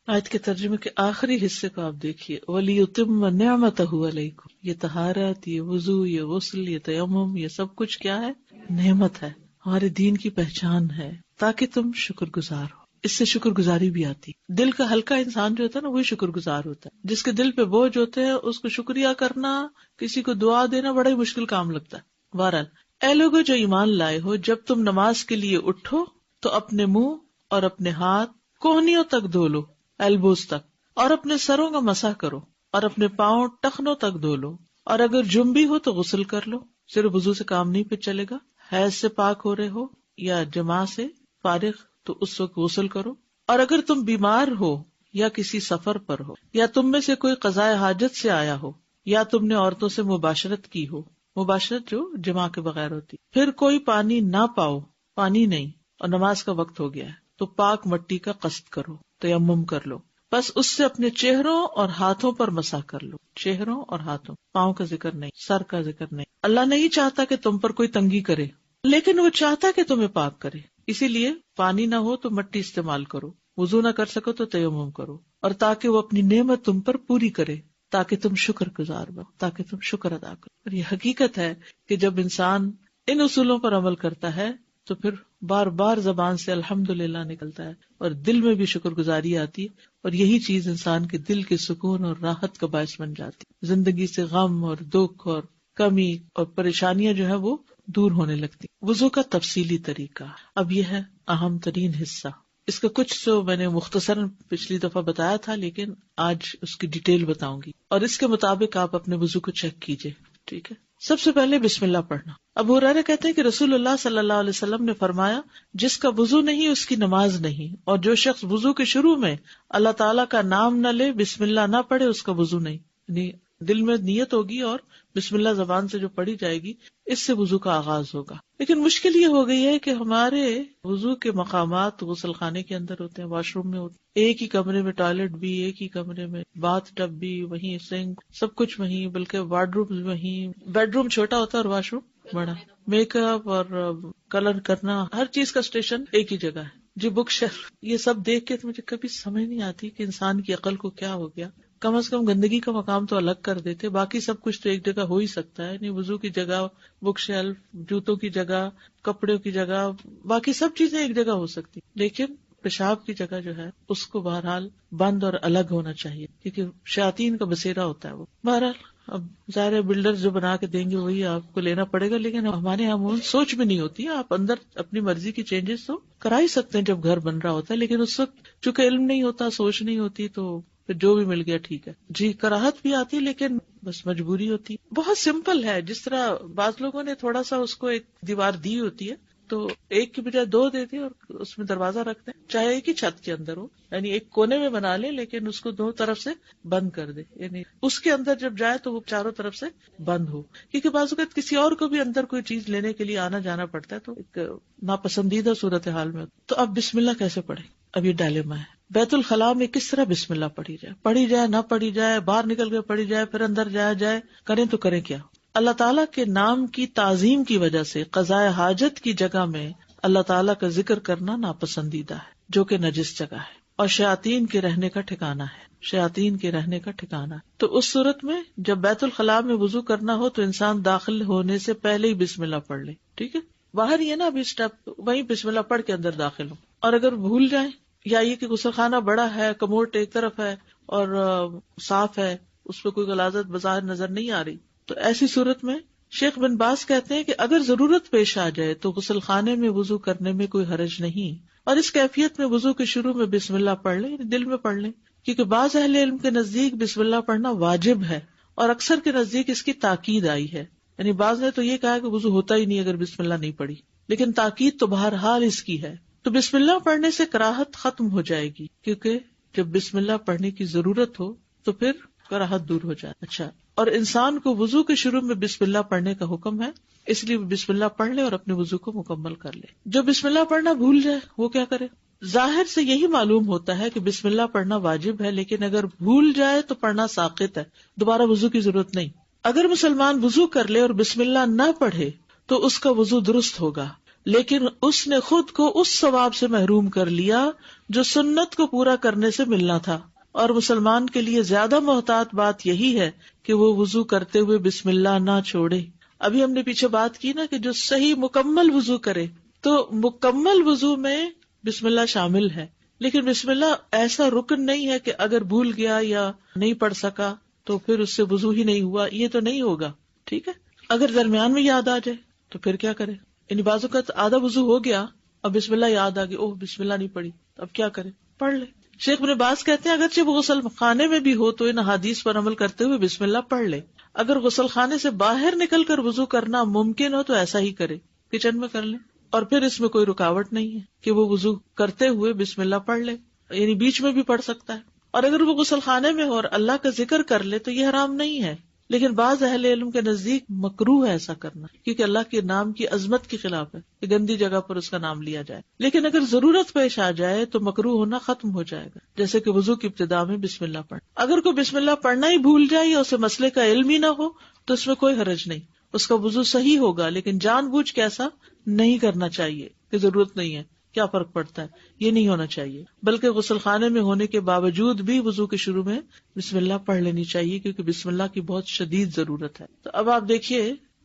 آیت کے ترجمے کے آخری حصے کو آپ دیکھیے، وَلِيُتِمَّ نِعْمَتَهُ عَلَيْكُمْ. یہ طہارت، یہ وضو، یہ غسل، یہ تیمم، یہ سب کچھ کیا ہے؟ نعمت ہے، ہمارے دین کی پہچان ہے، تاکہ تم شکر گزار ہو. اس سے شکر گزاری بھی آتی. دل کا ہلکا انسان جو ہوتا ہے نا، وہی شکر گزار ہوتا ہے. جس کے دل پہ بوجھ ہوتے ہیں اس کو شکریہ کرنا، کسی کو دعا دینا بڑا ہی مشکل کام لگتا ہے. بہرحال، اے لوگو جو ایمان لائے ہو، جب تم نماز کے لیے اٹھو تو اپنے منہ اور اپنے ہاتھ کوہنیوں تک دھو لو، ایلبوز تک، اور اپنے سروں کا مسح کرو، اور اپنے پاؤں ٹخنوں تک دھو لو، اور اگر جنبی ہو تو غسل کر لو. صرف وضو سے کام نہیں پہ چلے گا. حیض سے پاک ہو رہے ہو یا جماع سے فارغ تو اس وقت غسل کرو. اور اگر تم بیمار ہو یا کسی سفر پر ہو، یا تم میں سے کوئی قضاء حاجت سے آیا ہو، یا تم نے عورتوں سے مباشرت کی ہو، مباشرت جو جماع کے بغیر ہوتی، پھر کوئی پانی نہ پاؤ، پانی نہیں، اور نماز کا وقت ہو گیا ہے، تو پاک مٹی کا قصد کرو، تیمم کر لو. بس اس سے اپنے چہروں اور ہاتھوں پر مسح کر لو. چہروں اور ہاتھوں، پاؤں کا ذکر نہیں، سر کا ذکر نہیں. اللہ نہیں چاہتا کہ تم پر کوئی تنگی کرے، لیکن وہ چاہتا کہ تمہیں پاک کرے. اسی لیے پانی نہ ہو تو مٹی استعمال کرو، وضو نہ کر سکو تو تیمم کرو، اور تاکہ وہ اپنی نعمت تم پر پوری کرے، تاکہ تم شکر گزار بنو، تاکہ تم شکر ادا کرو. اور یہ حقیقت ہے کہ جب انسان ان اصولوں پر عمل کرتا ہے تو پھر بار بار زبان سے الحمدللہ نکلتا ہے، اور دل میں بھی شکر گزاری آتی ہے، اور یہی چیز انسان کے دل کے سکون اور راحت کا باعث بن جاتی. زندگی سے غم اور دکھ اور کمی اور پریشانیاں جو ہے وہ دور ہونے لگتی. وضو کا تفصیلی طریقہ اب یہ ہے اہم ترین حصہ. اس کا کچھ تو میں نے مختصراً پچھلی دفعہ بتایا تھا، لیکن آج اس کی ڈیٹیل بتاؤں گی، اور اس کے مطابق آپ اپنے وضو کو چیک کیجئے. ٹھیک ہے. سب سے پہلے بسم اللہ پڑھنا. ابو ہریرہ کہتے ہیں کہ رسول اللہ صلی اللہ علیہ وسلم نے فرمایا، جس کا وضو نہیں اس کی نماز نہیں، اور جو شخص وضو کے شروع میں اللہ تعالیٰ کا نام نہ لے، بسم اللہ نہ پڑھے، اس کا وضو نہیں. یعنی دل میں نیت ہوگی اور بسم اللہ زبان سے جو پڑھی جائے گی، اس سے وضو کا آغاز ہوگا. لیکن مشکل یہ ہو گئی ہے کہ ہمارے وضو کے مقامات غسل خانے کے اندر ہوتے ہیں، واش روم میں ہوتے ہیں، ایک ہی کمرے میں ٹوائلٹ بھی، ایک ہی کمرے میں باتھ ٹب بھی، وہیں سنک، سب کچھ وہیں، بلکہ وارڈ روم وہیں، بیڈ روم چھوٹا ہوتا ہے اور واش روم بڑا. میک اپ اور کلر کرنا، ہر چیز کا اسٹیشن ایک ہی جگہ ہے. جی بک شیلف، یہ سب دیکھ کے تو مجھے کبھی سمجھ نہیں آتی کہ انسان کی عقل کو کیا ہو گیا. کم از کم گندگی کا مقام تو الگ کر دیتے، باقی سب کچھ تو ایک جگہ ہو ہی سکتا ہے. نہیں، وضو کی جگہ بک شیلف، جوتوں کی جگہ، کپڑوں کی جگہ، باقی سب چیزیں ایک جگہ ہو سکتی، لیکن پیشاب کی جگہ جو ہے اس کو بہرحال بند اور الگ ہونا چاہیے، کیونکہ شیاطین کا بسیرا ہوتا ہے وہ. بہرحال اب ظاہر بلڈر جو بنا کے دیں گے وہی آپ کو لینا پڑے گا، لیکن ہمارے یہاں سوچ بھی نہیں ہوتی ہے. آپ اندر اپنی مرضی کی چینجز تو کرا ہی سکتے ہیں جب گھر بن رہا ہوتا ہے، لیکن اس وقت چونکہ علم نہیں ہوتا، سوچ نہیں ہوتی، تو پھر جو بھی مل گیا ٹھیک ہے. جی کراہت بھی آتی ہے، لیکن بس مجبوری ہوتی ہے. بہت سمپل ہے، جس طرح بعض لوگوں نے تھوڑا سا اس کو ایک دیوار دی ہوتی ہے تو ایک کی بجائے دو دیتے اور اس میں دروازہ رکھتے ہیں، چاہے ایک ہی چھت کے اندر ہو، یعنی ایک کونے میں بنا لے لیکن اس کو دو طرف سے بند کر دے، یعنی اس کے اندر جب جائے تو وہ چاروں طرف سے بند ہو. کیونکہ بعض اوقات کسی اور کو بھی اندر کوئی چیز لینے کے لیے آنا جانا پڑتا ہے، تو ایک ناپسندیدہ صورتحال میں. تو اب بسم اللہ کیسے پڑھیں؟ اب یہ ڈائلیما ہے. بیت الخلاء میں کس طرح بسم اللہ پڑھی جائے نہ پڑھی جائے، باہر نکل کے پڑھی جائے، پھر اندر جایا جائے، کریں تو کریں کیا؟ اللہ تعالیٰ کے نام کی تعظیم کی وجہ سے قضاء حاجت کی جگہ میں اللہ تعالیٰ کا ذکر کرنا ناپسندیدہ ہے، جو کہ نجس جگہ ہے اور شیاطین کے رہنے کا ٹھکانہ ہے. شیاطین کے رہنے کا ٹھکانہ ہے. تو اس صورت میں جب بیت الخلاء میں وضو کرنا ہو تو انسان داخل ہونے سے پہلے ہی بسم اللہ پڑھ لے. ٹھیک ہے، باہر ہی ہے نا ابھی اسٹیپ، وہیں بسم اللہ پڑھ کے اندر داخل ہو. اور اگر بھول جائیں یا یہ کہ غسل خانہ بڑا ہے، کموڈ ایک طرف ہے اور صاف ہے، اس پہ کوئی غلاظت بظاہر نظر نہیں آ رہی، تو ایسی صورت میں شیخ بن باز کہتے ہیں کہ اگر ضرورت پیش آ جائے تو غسل خانے میں وضو کرنے میں کوئی حرج نہیں، اور اس کیفیت میں وضو کے شروع میں بسم اللہ پڑھ لیں، دل میں پڑھ لیں. کیونکہ بعض اہل علم کے نزدیک بسم اللہ پڑھنا واجب ہے، اور اکثر کے نزدیک اس کی تاکید آئی ہے. یعنی بعض نے تو یہ کہا کہ وضو ہوتا ہی نہیں اگر بسم اللہ نہیں پڑھی، لیکن تاکید تو بہرحال اس کی ہے. تو بسم اللہ پڑھنے سے کراہت ختم ہو جائے گی، کیونکہ جب بسم اللہ پڑھنے کی ضرورت ہو تو پھر کراہت دور ہو جائے. اچھا، اور انسان کو وضو کے شروع میں بسم اللہ پڑھنے کا حکم ہے، اس لیے بسم اللہ پڑھ لے اور اپنے وضو کو مکمل کر لے. جو بسم اللہ پڑھنا بھول جائے وہ کیا کرے؟ ظاہر سے یہی معلوم ہوتا ہے کہ بسم اللہ پڑھنا واجب ہے، لیکن اگر بھول جائے تو پڑھنا ساقط ہے، دوبارہ وضو کی ضرورت نہیں. اگر مسلمان وضو کر لے اور بسم اللہ نہ پڑھے تو اس کا وضو درست ہوگا، لیکن اس نے خود کو اس ثواب سے محروم کر لیا جو سنت کو پورا کرنے سے ملنا تھا، اور مسلمان کے لیے زیادہ محتاط بات یہی ہے کہ وہ وضو کرتے ہوئے بسم اللہ نہ چھوڑے۔ ابھی ہم نے پیچھے بات کی نا کہ جو صحیح مکمل وضو کرے، تو مکمل وضو میں بسم اللہ شامل ہے، لیکن بسم اللہ ایسا رکن نہیں ہے کہ اگر بھول گیا یا نہیں پڑھ سکا تو پھر اس سے وضو ہی نہیں ہوا، یہ تو نہیں ہوگا، ٹھیک ہے۔ اگر درمیان میں یاد آ جائے تو پھر کیا کرے؟ یعنی بعض اوقات آدھا وضو ہو گیا، اب بسم اللہ یاد آ گئی، اوہ بسم اللہ نہیں پڑھی، اب کیا کرے؟ پڑھ لے۔ شیخ ابن باز کہتے ہیں اگرچہ وہ غسل خانے میں بھی ہو تو ان حدیث پر عمل کرتے ہوئے بسم اللہ پڑھ لے۔ اگر غسل خانے سے باہر نکل کر وضو کرنا ممکن ہو تو ایسا ہی کرے، کچن میں کر لے، اور پھر اس میں کوئی رکاوٹ نہیں ہے کہ وہ وضو کرتے ہوئے بسم اللہ پڑھ لے، یعنی بیچ میں بھی پڑھ سکتا ہے۔ اور اگر وہ غسل خانے میں ہو اور اللہ کا ذکر کر لے تو یہ حرام نہیں ہے، لیکن بعض اہل علم کے نزدیک مکروہ ہے ایسا کرنا، کیونکہ اللہ کے نام کی عظمت کے خلاف ہے کہ گندی جگہ پر اس کا نام لیا جائے۔ لیکن اگر ضرورت پیش آ جائے تو مکروہ ہونا ختم ہو جائے گا، جیسے کہ وضو کی ابتدا میں بسم اللہ پڑھ۔ اگر کوئی بسم اللہ پڑھنا ہی بھول جائے یا اسے مسئلے کا علم ہی نہ ہو تو اس میں کوئی حرج نہیں، اس کا وضو صحیح ہوگا، لیکن جان بوجھ کے ایسا نہیں کرنا چاہیے کہ ضرورت نہیں ہے، کیا فرق پڑتا ہے، یہ نہیں ہونا چاہیے۔ بلکہ غسل خانے میں ہونے کے باوجود بھی وضو کے شروع میں بسم اللہ پڑھ لینی چاہیے، کیونکہ بسم اللہ کی بہت شدید ضرورت ہے۔ تو اب آپ دیکھیے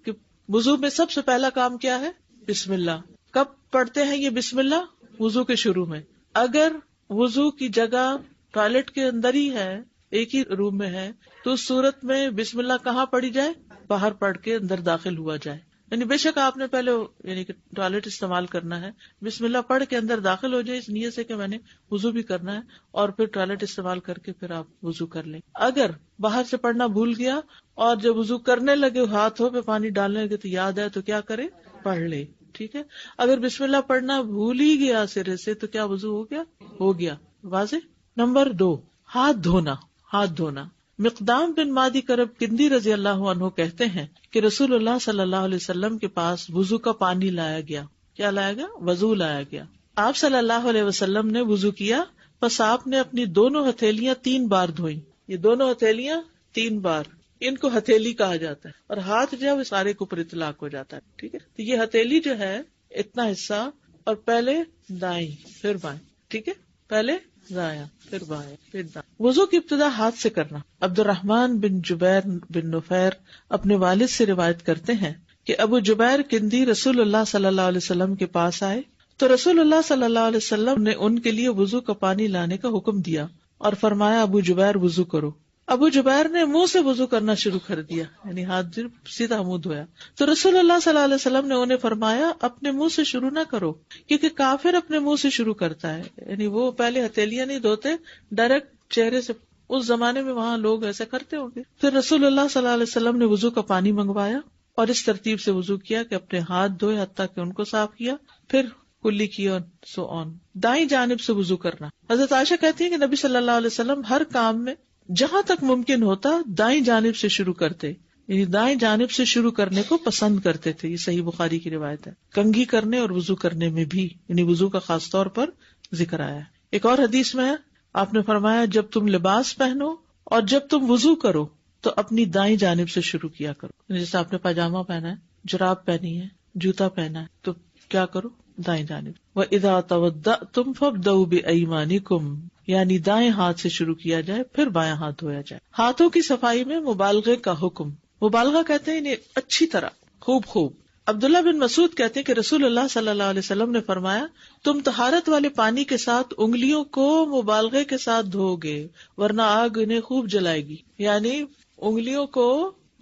کہ وضو میں سب سے پہلا کام کیا ہے؟ بسم اللہ۔ کب پڑھتے ہیں یہ بسم اللہ؟ وضو کے شروع میں۔ اگر وضو کی جگہ ٹوائلٹ کے اندر ہی ہے، ایک ہی روم میں ہے، تو اس صورت میں بسم اللہ کہاں پڑھی جائے؟ باہر پڑھ کے اندر داخل ہوا جائے۔ یعنی بے شک آپ نے پہلے یعنی کہ ٹوائلٹ استعمال کرنا ہے، بسم اللہ پڑھ کے اندر داخل ہو جائے اس نیت سے کہ میں نے وضو بھی کرنا ہے، اور پھر ٹوائلٹ استعمال کر کے پھر آپ وضو کر لیں۔ اگر باہر سے پڑھنا بھول گیا اور جب وضو کرنے لگے ہاتھوں پہ پانی ڈالنے لگے تو یاد ہے تو کیا کرے؟ پڑھ لے، ٹھیک ہے۔ اگر بسم اللہ پڑھنا بھول ہی گیا سرے سے تو کیا وضو ہو گیا؟ ہو گیا، واضح۔ نمبر 2، ہاتھ دھونا۔ ہاتھ دھونا، مقدام بن مادی کرب کندی رضی اللہ عنہ کہتے ہیں کہ رسول اللہ صلی اللہ علیہ وسلم کے پاس وضو کا پانی لایا گیا۔ کیا لایا گیا؟ وضو لایا گیا۔ آپ صلی اللہ علیہ وسلم نے وضو کیا، پس آپ نے اپنی دونوں ہتھیلیاں 3 بار دھوئیں۔ یہ دونوں ہتھیلیاں 3 بار، ان کو ہتھیلی کہا جاتا ہے، اور ہاتھ جو ہے وہ سارے کے اوپر اطلاق ہو جاتا ہے، ٹھیک ہے۔ تو یہ ہتھیلی جو ہے اتنا حصہ، اور پہلے دائیں پھر بائیں، ٹھیک ہے، پہلے دایاں پھر بائیں پھر دائیں۔ وضو کی ابتدا ہاتھ سے کرنا۔ عبد الرحمن بن جبیر بن نفیر اپنے والد سے روایت کرتے ہیں کہ ابو جبیر کندی رسول اللہ صلی اللہ علیہ وسلم کے پاس آئے تو رسول اللہ صلی اللہ علیہ وسلم نے ان کے لیے وضو کا پانی لانے کا حکم دیا اور فرمایا ابو جبیر وضو کرو۔ ابو جبیر نے منہ سے وضو کرنا شروع کر دیا، یعنی ہاتھ سیدھا منہ دھویا۔ تو رسول اللہ صلی اللہ علیہ وسلم نے انہیں فرمایا اپنے منہ سے شروع نہ کرو، کیونکہ کافر اپنے منہ سے شروع کرتا ہے، یعنی وہ پہلے ہتھیلیاں نہیں دھوتے، ڈائریکٹ چہرے سے۔ اس زمانے میں وہاں لوگ ایسا کرتے ہوں گے۔ پھر رسول اللہ صلی اللہ علیہ وسلم نے وضو کا پانی منگوایا اور اس ترتیب سے وضو کیا کہ اپنے ہاتھ دھوئے حتیٰ کہ ان کو صاف کیا، پھر کلی کی اور سو آن۔ دائیں جانب سے وضو کرنا۔ حضرت عائشہ کہتی ہیں کہ نبی صلی اللہ علیہ وسلم ہر کام میں جہاں تک ممکن ہوتا دائیں جانب سے شروع کرتے، یعنی دائیں جانب سے شروع کرنے کو پسند کرتے تھے۔ یہ صحیح بخاری کی روایت ہے۔ کنگھی کرنے اور وضو کرنے میں بھی، یعنی وضو کا خاص طور پر ذکر آیا ہے۔ ایک اور حدیث میں آپ نے فرمایا جب تم لباس پہنو اور جب تم وضو کرو تو اپنی دائیں جانب سے شروع کیا کرو۔ جیسے آپ نے پاجامہ پہنا ہے، جراب پہنی ہے، جوتا پہنا ہے، تو کیا کرو؟ دائیں جانب۔ وَإِذَا تَوَضَّأْتُمْ فَابْدَؤْا بِأَيْمَانِكُمْ، یعنی دائیں ہاتھ سے شروع کیا جائے پھر بایاں ہاتھ دھویا جائے۔ ہاتھوں کی صفائی میں مبالغے کا حکم۔ مبالغہ کہتے ہیں یعنی اچھی طرح، خوب۔ عبداللہ بن مسعود کہتے ہیں کہ رسول اللہ صلی اللہ علیہ وسلم نے فرمایا تم طہارت والے پانی کے ساتھ انگلیوں کو مبالغے کے ساتھ دھو گے ورنہ آگ انہیں خوب جلائے گی۔ یعنی انگلیوں کو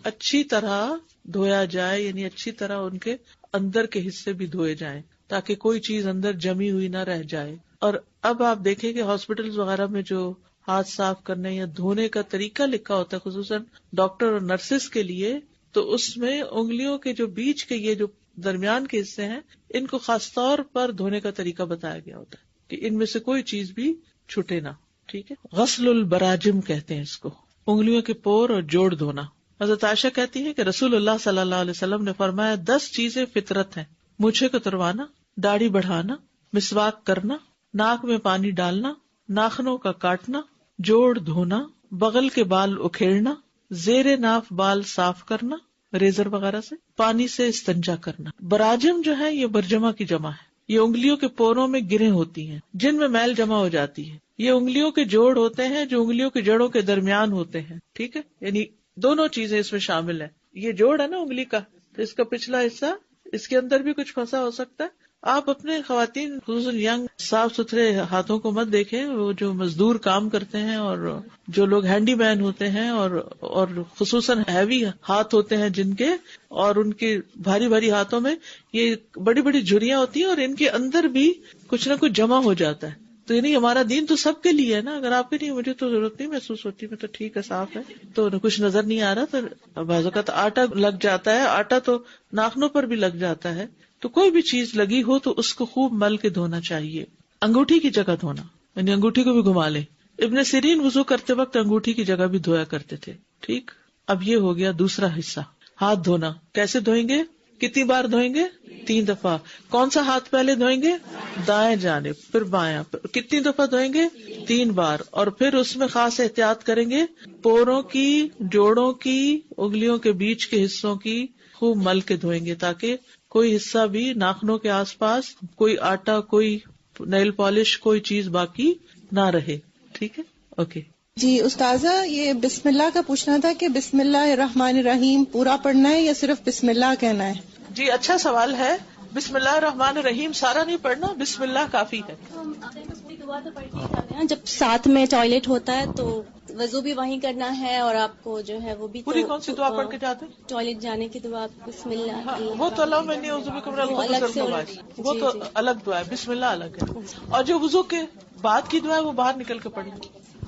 اچھی طرح دھویا جائے، یعنی اچھی طرح ان کے اندر کے حصے بھی دھوئے جائیں تاکہ کوئی چیز اندر جمی ہوئی نہ رہ جائے۔ اور اب آپ دیکھیں کہ ہاسپٹل وغیرہ میں جو ہاتھ صاف کرنے یا دھونے کا طریقہ لکھا ہوتا ہے خصوصاً ڈاکٹر اور نرسز کے لیے، تو اس میں انگلیوں کے جو بیچ کے یہ جو درمیان کے حصے ہیں ان کو خاص طور پر دھونے کا طریقہ بتایا گیا ہوتا ہے کہ ان میں سے کوئی چیز بھی چھوٹے نہ، ٹھیک ہے۔ غسل البراجم کہتے ہیں اس کو، انگلیوں کے پور اور جوڑ دھونا۔ حضرت عائشہ کہتی ہے کہ رسول اللہ صلی اللہ علیہ وسلم نے فرمایا 10 چیزیں فطرت ہیں، مونچھیں کتروانا، داڑھی بڑھانا، مسواک کرنا، ناک میں پانی ڈالنا، ناخنوں کا کاٹنا، جوڑ دھونا، بغل کے بال اکھیڑنا، زیر ناف بال صاف کرنا ریزر وغیرہ سے، پانی سے استنجا کرنا۔ براجم جو ہے یہ برجمہ کی جمع ہے، یہ انگلیوں کے پوروں میں گریں ہوتی ہیں جن میں میل جمع ہو جاتی ہے. یہ انگلیوں کے جوڑ ہوتے ہیں جو انگلیوں کے جڑوں کے درمیان ہوتے ہیں. ٹھیک ہے, یعنی دونوں چیزیں اس میں شامل ہیں. یہ جوڑ ہے نا انگلی کا, تو اس کا پچھلا حصہ, اس کے اندر بھی کچھ پھنسا ہو سکتا ہے. آپ اپنے خواتین خصوصاً ینگ صاف ستھرے ہاتھوں کو مت دیکھیں, وہ جو مزدور کام کرتے ہیں اور جو لوگ ہینڈی مین ہوتے ہیں اور خصوصاً ہیوی ہاتھ ہوتے ہیں جن کے, اور ان کے بھاری بھاری ہاتھوں میں یہ بڑی بڑی جھریاں ہوتی ہیں اور ان کے اندر بھی کچھ نہ کچھ جمع ہو جاتا ہے. تو یعنی ہمارا دین تو سب کے لیے ہے نا. اگر آپ کے لیے مجھے تو ضرورت نہیں محسوس ہوتی, میں تو ٹھیک ہے, صاف ہے, تو کچھ نظر نہیں آ رہا, تو بعض اوقات آٹا لگ جاتا ہے, آٹا تو ناخنوں پر بھی لگ جاتا ہے. تو کوئی بھی چیز لگی ہو تو اس کو خوب مل کے دھونا چاہیے. انگوٹھی کی جگہ دھونا, یعنی انگوٹھی کو بھی گھما لیں. ابن سیرین وضو کرتے وقت انگوٹھی کی جگہ بھی دھویا کرتے تھے. ٹھیک, اب یہ ہو گیا دوسرا حصہ, ہاتھ دھونا. کیسے دھوئیں گے, کتنی بار دھوئیں گے؟ 3 دفعہ. کون سا ہاتھ پہلے دھوئیں گے؟ دائیں جانب, پھر بایاں. کتنی دفعہ دھوئیں گے؟ 3 بار. اور پھر اس میں خاص احتیاط کریں گے, پوروں کی, جوڑوں کی, انگلیوں کے بیچ کے حصوں کی خوب مل کے دھوئیں گے تاکہ کوئی حصہ بھی ناخنوں کے آس پاس, کوئی آٹا, کوئی نیل پالش, کوئی چیز باقی نہ رہے. ٹھیک ہے, اوکے. جی استاذہ, یہ بسم اللہ کا پوچھنا تھا کہ بسم اللہ الرحمن الرحیم پورا پڑھنا ہے یا صرف بسم اللہ کہنا ہے؟ جی اچھا سوال ہے. بسم اللہ الرحمن الرحیم سارا نہیں پڑھنا, بسم اللہ کافی ہے. دعا تو پڑھتے ہی جاتے ہیں, جب ساتھ میں ٹوائلٹ ہوتا ہے تو وضو بھی وہیں کرنا ہے, اور آپ کو جو ہے وہ بھی پوری کون سی دعا پڑھ کے جاتے ہیں؟ ٹوائلٹ جانے کی دعا بسم اللہ. وہ تو اللہ میں وہ تو الگ دعا ہے, بسم اللہ الگ ہے. اور جو وضو کے بعد کی دعا ہے وہ باہر نکل کے پڑھیں.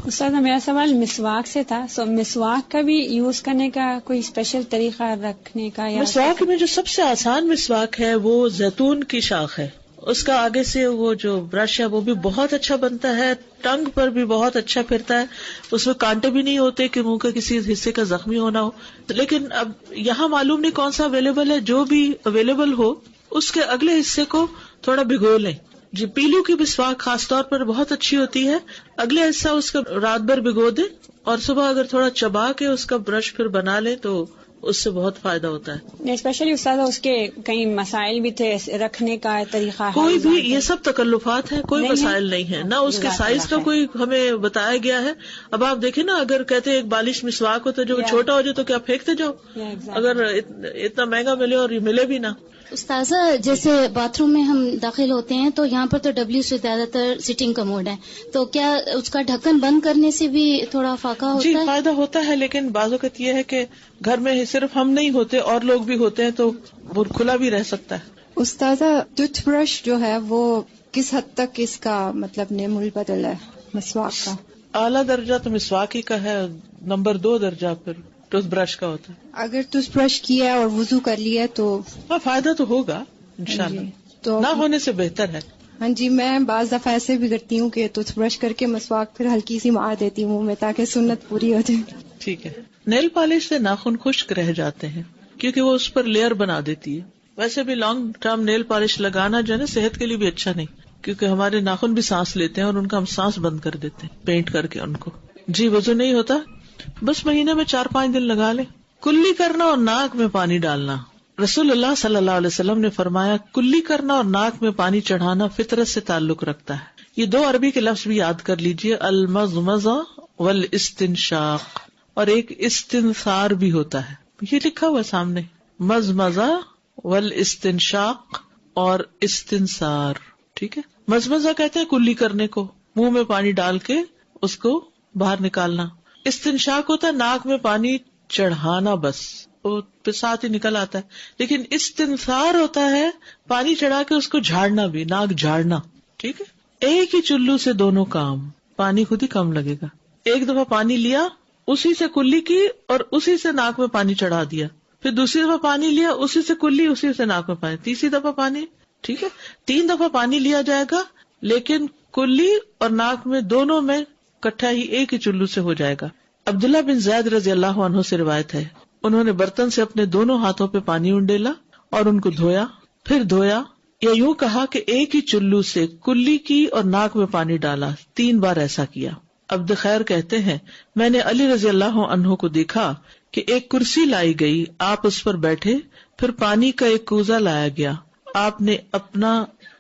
استاد میرا سوال مسواک سے تھا, سو مسواک کا بھی یوز کرنے کا کوئی اسپیشل طریقہ رکھنے کا؟ یا مسواک میں جو سب سے آسان مسواک ہے وہ زیتون کی شاخ ہے. اس کا آگے سے وہ جو برش ہے وہ بھی بہت اچھا بنتا ہے, ٹنگ پر بھی بہت اچھا پھرتا ہے, اس میں کانٹے بھی نہیں ہوتے کہ منہ کے کسی حصے کا زخمی ہونا ہو. لیکن اب یہاں معلوم نہیں کون سا اویلیبل ہے, جو بھی اویلیبل ہو اس کے اگلے حصے کو تھوڑا بھگو لیں. جی پیلو کی مسواک خاص طور پر بہت اچھی ہوتی ہے, اگلے حصہ اس کا رات بھر بھگو دیں اور صبح اگر تھوڑا چبا کے اس کا برش پھر بنا لیں تو اس سے بہت فائدہ ہوتا ہے. اسپیشلی استاد اس کے کئی مسائل بھی تھے, رکھنے کا طریقہ کوئی بھی, یہ سب تکلفات ہیں, کوئی مسائل نہیں ہے, نہ اس کے سائز کا کوئی ہمیں بتایا گیا ہے. اب آپ دیکھیں نا, اگر کہتے ہیں ایک بالش مسواک ہوتا ہے جو چھوٹا ہو جائے تو کیا پھینکتے جاؤ, اگر اتنا مہنگا ملے اور یہ ملے بھی نہ. استاذہ جیسے باتھ روم میں ہم داخل ہوتے ہیں تو یہاں پر تو ڈبلیو سے زیادہ تر سٹنگ کموڈ ہے, تو کیا اس کا ڈھکن بند کرنے سے بھی تھوڑا فاقہ ہوتا ہے؟ جی فائدہ ہوتا ہے, لیکن بعض اوقات یہ ہے کہ گھر میں صرف ہم نہیں ہوتے اور لوگ بھی ہوتے ہیں تو وہ کھلا بھی رہ سکتا ہے. استاذہ ٹوتھ برش جو ہے وہ کس حد تک اس کا مطلب نعم البدل ہے مسواک کا؟ اعلیٰ درجہ تو مسواک ہی کا ہے, نمبر 2 درجہ پھر ٹوتھ برش کا ہوتا ہے. اگر ٹوتھ برش کیا ہے اور وضو کر لیا تو فائدہ تو ہوگا انشاءاللہ, تو نہ ہونے سے بہتر ہے. ہاں جی, میں بعض دفعہ ایسے بھی کرتی ہوں کہ ٹوتھ برش کر کے مسواک پھر ہلکی سی مار دیتی ہوں منہ میں تاکہ سنت پوری ہو جائے. ٹھیک ہے. نیل پالش سے ناخن خشک رہ جاتے ہیں کیونکہ وہ اس پر لیئر بنا دیتی ہے. ویسے بھی لانگ ٹرم نیل پالش لگانا جو ہے نا صحت کے لیے بھی اچھا نہیں, کیونکہ ہمارے ناخن بھی سانس لیتے ہیں اور ان کا ہم سانس بند کر دیتے ہیں پینٹ کر کے ان کو. جی وضو نہیں ہوتا, بس مہینے میں 4-5 دن لگا لیں. کلی کرنا اور ناک میں پانی ڈالنا. رسول اللہ صلی اللہ علیہ وسلم نے فرمایا کلی کرنا اور ناک میں پانی چڑھانا فطرت سے تعلق رکھتا ہے. یہ 2 عربی کے لفظ بھی یاد کر لیجئے, المضمضہ والاستنشاق, اور ایک استنثار بھی ہوتا ہے, یہ لکھا ہوا سامنے, مضمضہ والاستنشاق اور استنثار. ٹھیک ہے, مضمضہ کہتے ہیں کلی کرنے کو, منہ میں پانی ڈال کے اس کو باہر نکالنا. استنشاق ہوتا ہے ناک میں پانی چڑھانا, بس وہ پھر ساتھ ہی نکل آتا ہے. لیکن استنثار ہوتا ہے پانی چڑھا کے اس کو جھاڑنا بھی, ناک جھاڑنا. ٹھیک ہے, ایک ہی چلو سے دونوں کام, پانی خود ہی کم لگے گا. ایک دفعہ پانی لیا, اسی سے کلی کی اور اسی سے ناک میں پانی چڑھا دیا, پھر دوسری دفعہ پانی لیا, اسی سے کلی, اسی سے ناک میں پانی, تیسری دفعہ پانی. ٹھیک ہے, 3 دفعہ پانی لیا جائے گا, لیکن کلی اور ناک میں دونوں میں کٹھا ہی ایک ہی چلو سے ہو جائے گا. عبداللہ بن زید رضی اللہ عنہ سے روایت ہے, انہوں نے برتن سے اپنے دونوں ہاتھوں پہ پانی انڈیلا اور ان کو دھویا, پھر دھویا, یا یوں کہا کہ ایک ہی چلو سے کلی کی اور ناک میں پانی ڈالا, 3 بار ایسا کیا. عبد خیر کہتے ہیں میں نے علی رضی اللہ عنہ کو دیکھا کہ ایک کرسی لائی گئی, آپ اس پر بیٹھے, پھر پانی کا ایک کوزہ لایا گیا, آپ نے اپنا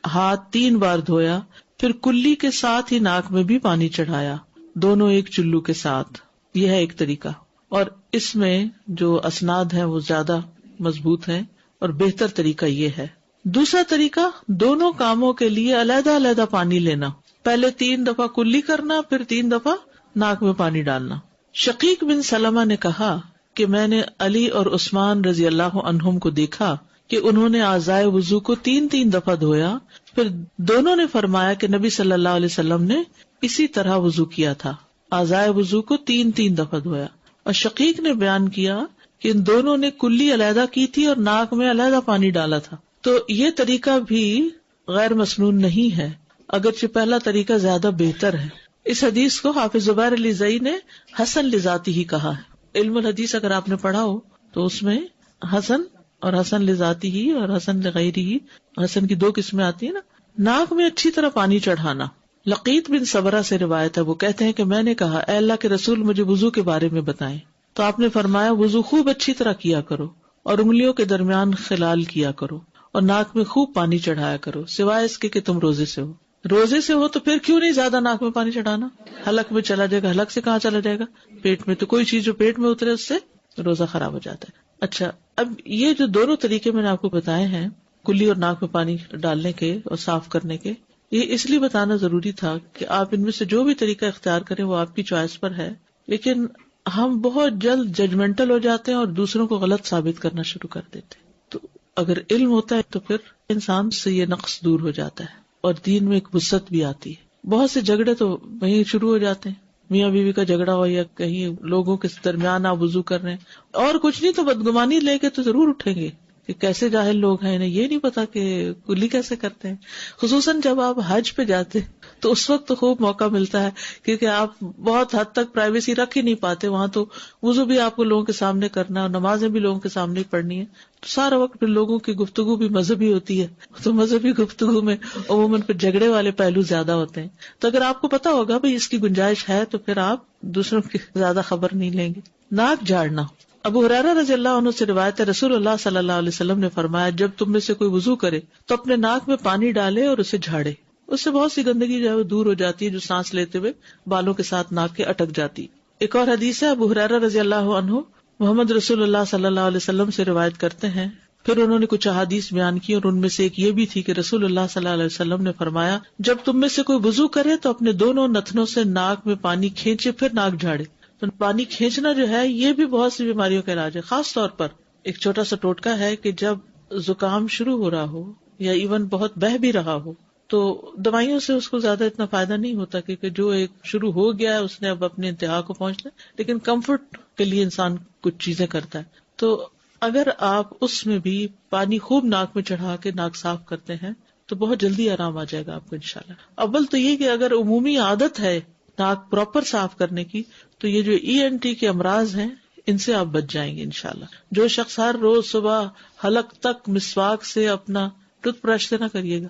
ہاتھ 3 بار دھویا، پھر کلی کے ساتھ ہی ناک میں بھی پانی چڑھایا، دونوں ایک چلو کے ساتھ. یہ ہے ایک طریقہ، اور اس میں جو اسناد ہیں وہ زیادہ مضبوط ہیں اور بہتر طریقہ یہ ہے. دوسرا طریقہ، دونوں کاموں کے لیے علیحدہ علیحدہ پانی لینا، پہلے 3 دفعہ کلی کرنا، پھر 3 دفعہ ناک میں پانی ڈالنا. شقیق بن سلمہ نے کہا کہ میں نے علی اور عثمان رضی اللہ عنہم کو دیکھا کہ انہوں نے اعضائے وضو کو 3 دفعہ دھویا، پھر دونوں نے فرمایا کہ نبی صلی اللہ علیہ وسلم نے اسی طرح وضو کیا تھا، اعضائے وضو کو 3 دفعہ دھویا. اور شقیق نے بیان کیا کہ ان دونوں نے کلی علیحدہ کی تھی اور ناک میں علیحدہ پانی ڈالا تھا. تو یہ طریقہ بھی غیر مسنون نہیں ہے، اگرچہ پہلا طریقہ زیادہ بہتر ہے. اس حدیث کو حافظ زبیر علی زئی نے حسن لذاتی ہی کہا ہے. علم الحدیث اگر آپ نے پڑھا ہو تو اس میں حسن اور حسن لذاتی ہی اور حسن لغیری ہی، حسن کی 2 قسمیں آتی ہیں نا. ناک میں اچھی طرح پانی چڑھانا. لقیط بن صبرہ سے روایت ہے، وہ کہتے ہیں کہ میں نے کہا اے اللہ کے رسول مجھے وضو کے بارے میں بتائیں، تو آپ نے فرمایا وضو خوب اچھی طرح کیا کرو اور انگلیوں کے درمیان خلال کیا کرو اور ناک میں خوب پانی چڑھایا کرو، سوائے اس کے کہ تم روزے سے ہو. روزے سے ہو تو پھر کیوں نہیں زیادہ ناک میں پانی چڑھانا، حلق میں چلا جائے گا. حلق سے کہاں چلا جائے گا؟ پیٹ میں. تو کوئی چیز جو پیٹ میں اترے اس سے روزہ خراب ہو جاتا ہے. اچھا، اب یہ جو دونوں طریقے میں نے آپ کو بتائے ہیں، کلی اور ناک میں پانی ڈالنے کے اور صاف کرنے کے، یہ اس لیے بتانا ضروری تھا کہ آپ ان میں سے جو بھی طریقہ اختیار کریں وہ آپ کی چوائس پر ہے. لیکن ہم بہت جلد ججمنٹل ہو جاتے ہیں اور دوسروں کو غلط ثابت کرنا شروع کر دیتے ہیں. تو اگر علم ہوتا ہے تو پھر انسان سے یہ نقص دور ہو جاتا ہے اور دین میں ایک وسعت بھی آتی ہے. بہت سے جھگڑے تو وہیں شروع ہو جاتے ہیں، میاں بیوی کا جھگڑا ہو یا کہیں لوگوں کے درمیان آپ وضو کر رہے ہیں اور کچھ نہیں تو بدگمانی لے کے تو ضرور اٹھیں گے کہ کیسے جاہل لوگ ہیں، انہیں یہ نہیں پتا کہ کلی کیسے کرتے ہیں. خصوصاً جب آپ حج پہ جاتے تو اس وقت تو خوب موقع ملتا ہے کیونکہ آپ بہت حد تک پرائیویسی رکھ ہی نہیں پاتے. وہاں تو وضو بھی آپ کو لوگوں کے سامنے کرنا ہے اور نمازیں بھی لوگوں کے سامنے پڑھنی ہے، تو سارا وقت پھر لوگوں کی گفتگو بھی مذہبی ہوتی ہے. تو مذہبی گفتگو میں عموماً پھر جھگڑے والے پہلو زیادہ ہوتے ہیں. تو اگر آپ کو پتا ہوگا بھائی اس کی گنجائش ہے تو پھر آپ دوسروں کی زیادہ خبر نہیں لیں گے. ناک جھاڑنا. ابو ہریرہ رضی اللہ عنہ سے روایت ہے، رسول اللہ صلی اللہ علیہ وسلم نے فرمایا جب تم میں سے کوئی وضو کرے تو اپنے ناک میں پانی ڈالے اور اسے جھاڑے، اس سے بہت سی گندگی جو ہے وہ دور ہو جاتی ہے جو سانس لیتے ہوئے بالوں کے ساتھ ناک کے اٹک جاتی. ایک اور حدیث ہے، ابو ہریرہ رضی اللہ عنہ محمد رسول اللہ صلی اللہ علیہ وسلم سے روایت کرتے ہیں، پھر انہوں نے کچھ احادیث بیان کی اور ان میں سے ایک یہ بھی تھی کہ رسول اللہ صلی اللہ علیہ وسلم نے فرمایا جب تم میں سے کوئی وضو کرے تو اپنے دونوں نتنوں سے ناک میں پانی کھینچے پھر ناک جھاڑے. تو پانی کھینچنا جو ہے یہ بھی بہت سی بیماریوں کا علاج ہے. خاص طور پر ایک چھوٹا سا ٹوٹکا ہے کہ جب زکام شروع ہو رہا ہو یا ایون بہت بہہ بھی رہا ہو تو دوائیوں سے اس کو زیادہ اتنا فائدہ نہیں ہوتا کیونکہ جو ایک شروع ہو گیا ہے اس نے اب اپنے انتہا کو پہنچنا ہے. لیکن کمفرٹ کے لیے انسان کچھ چیزیں کرتا ہے. تو اگر آپ اس میں بھی پانی خوب ناک میں چڑھا کے ناک صاف کرتے ہیں تو بہت جلدی آرام آ جائے گا آپ کو انشاءاللہ. اول تو یہ کہ اگر عمومی عادت ہے ناک پراپر صاف کرنے کی تو یہ جو ENT کے امراض ہیں ان سے آپ بچ جائیں گے انشاءاللہ. جو شخص ہر روز صبح حلق تک مسواک سے اپنا ٹوتھ برش سے نہ کریے گا،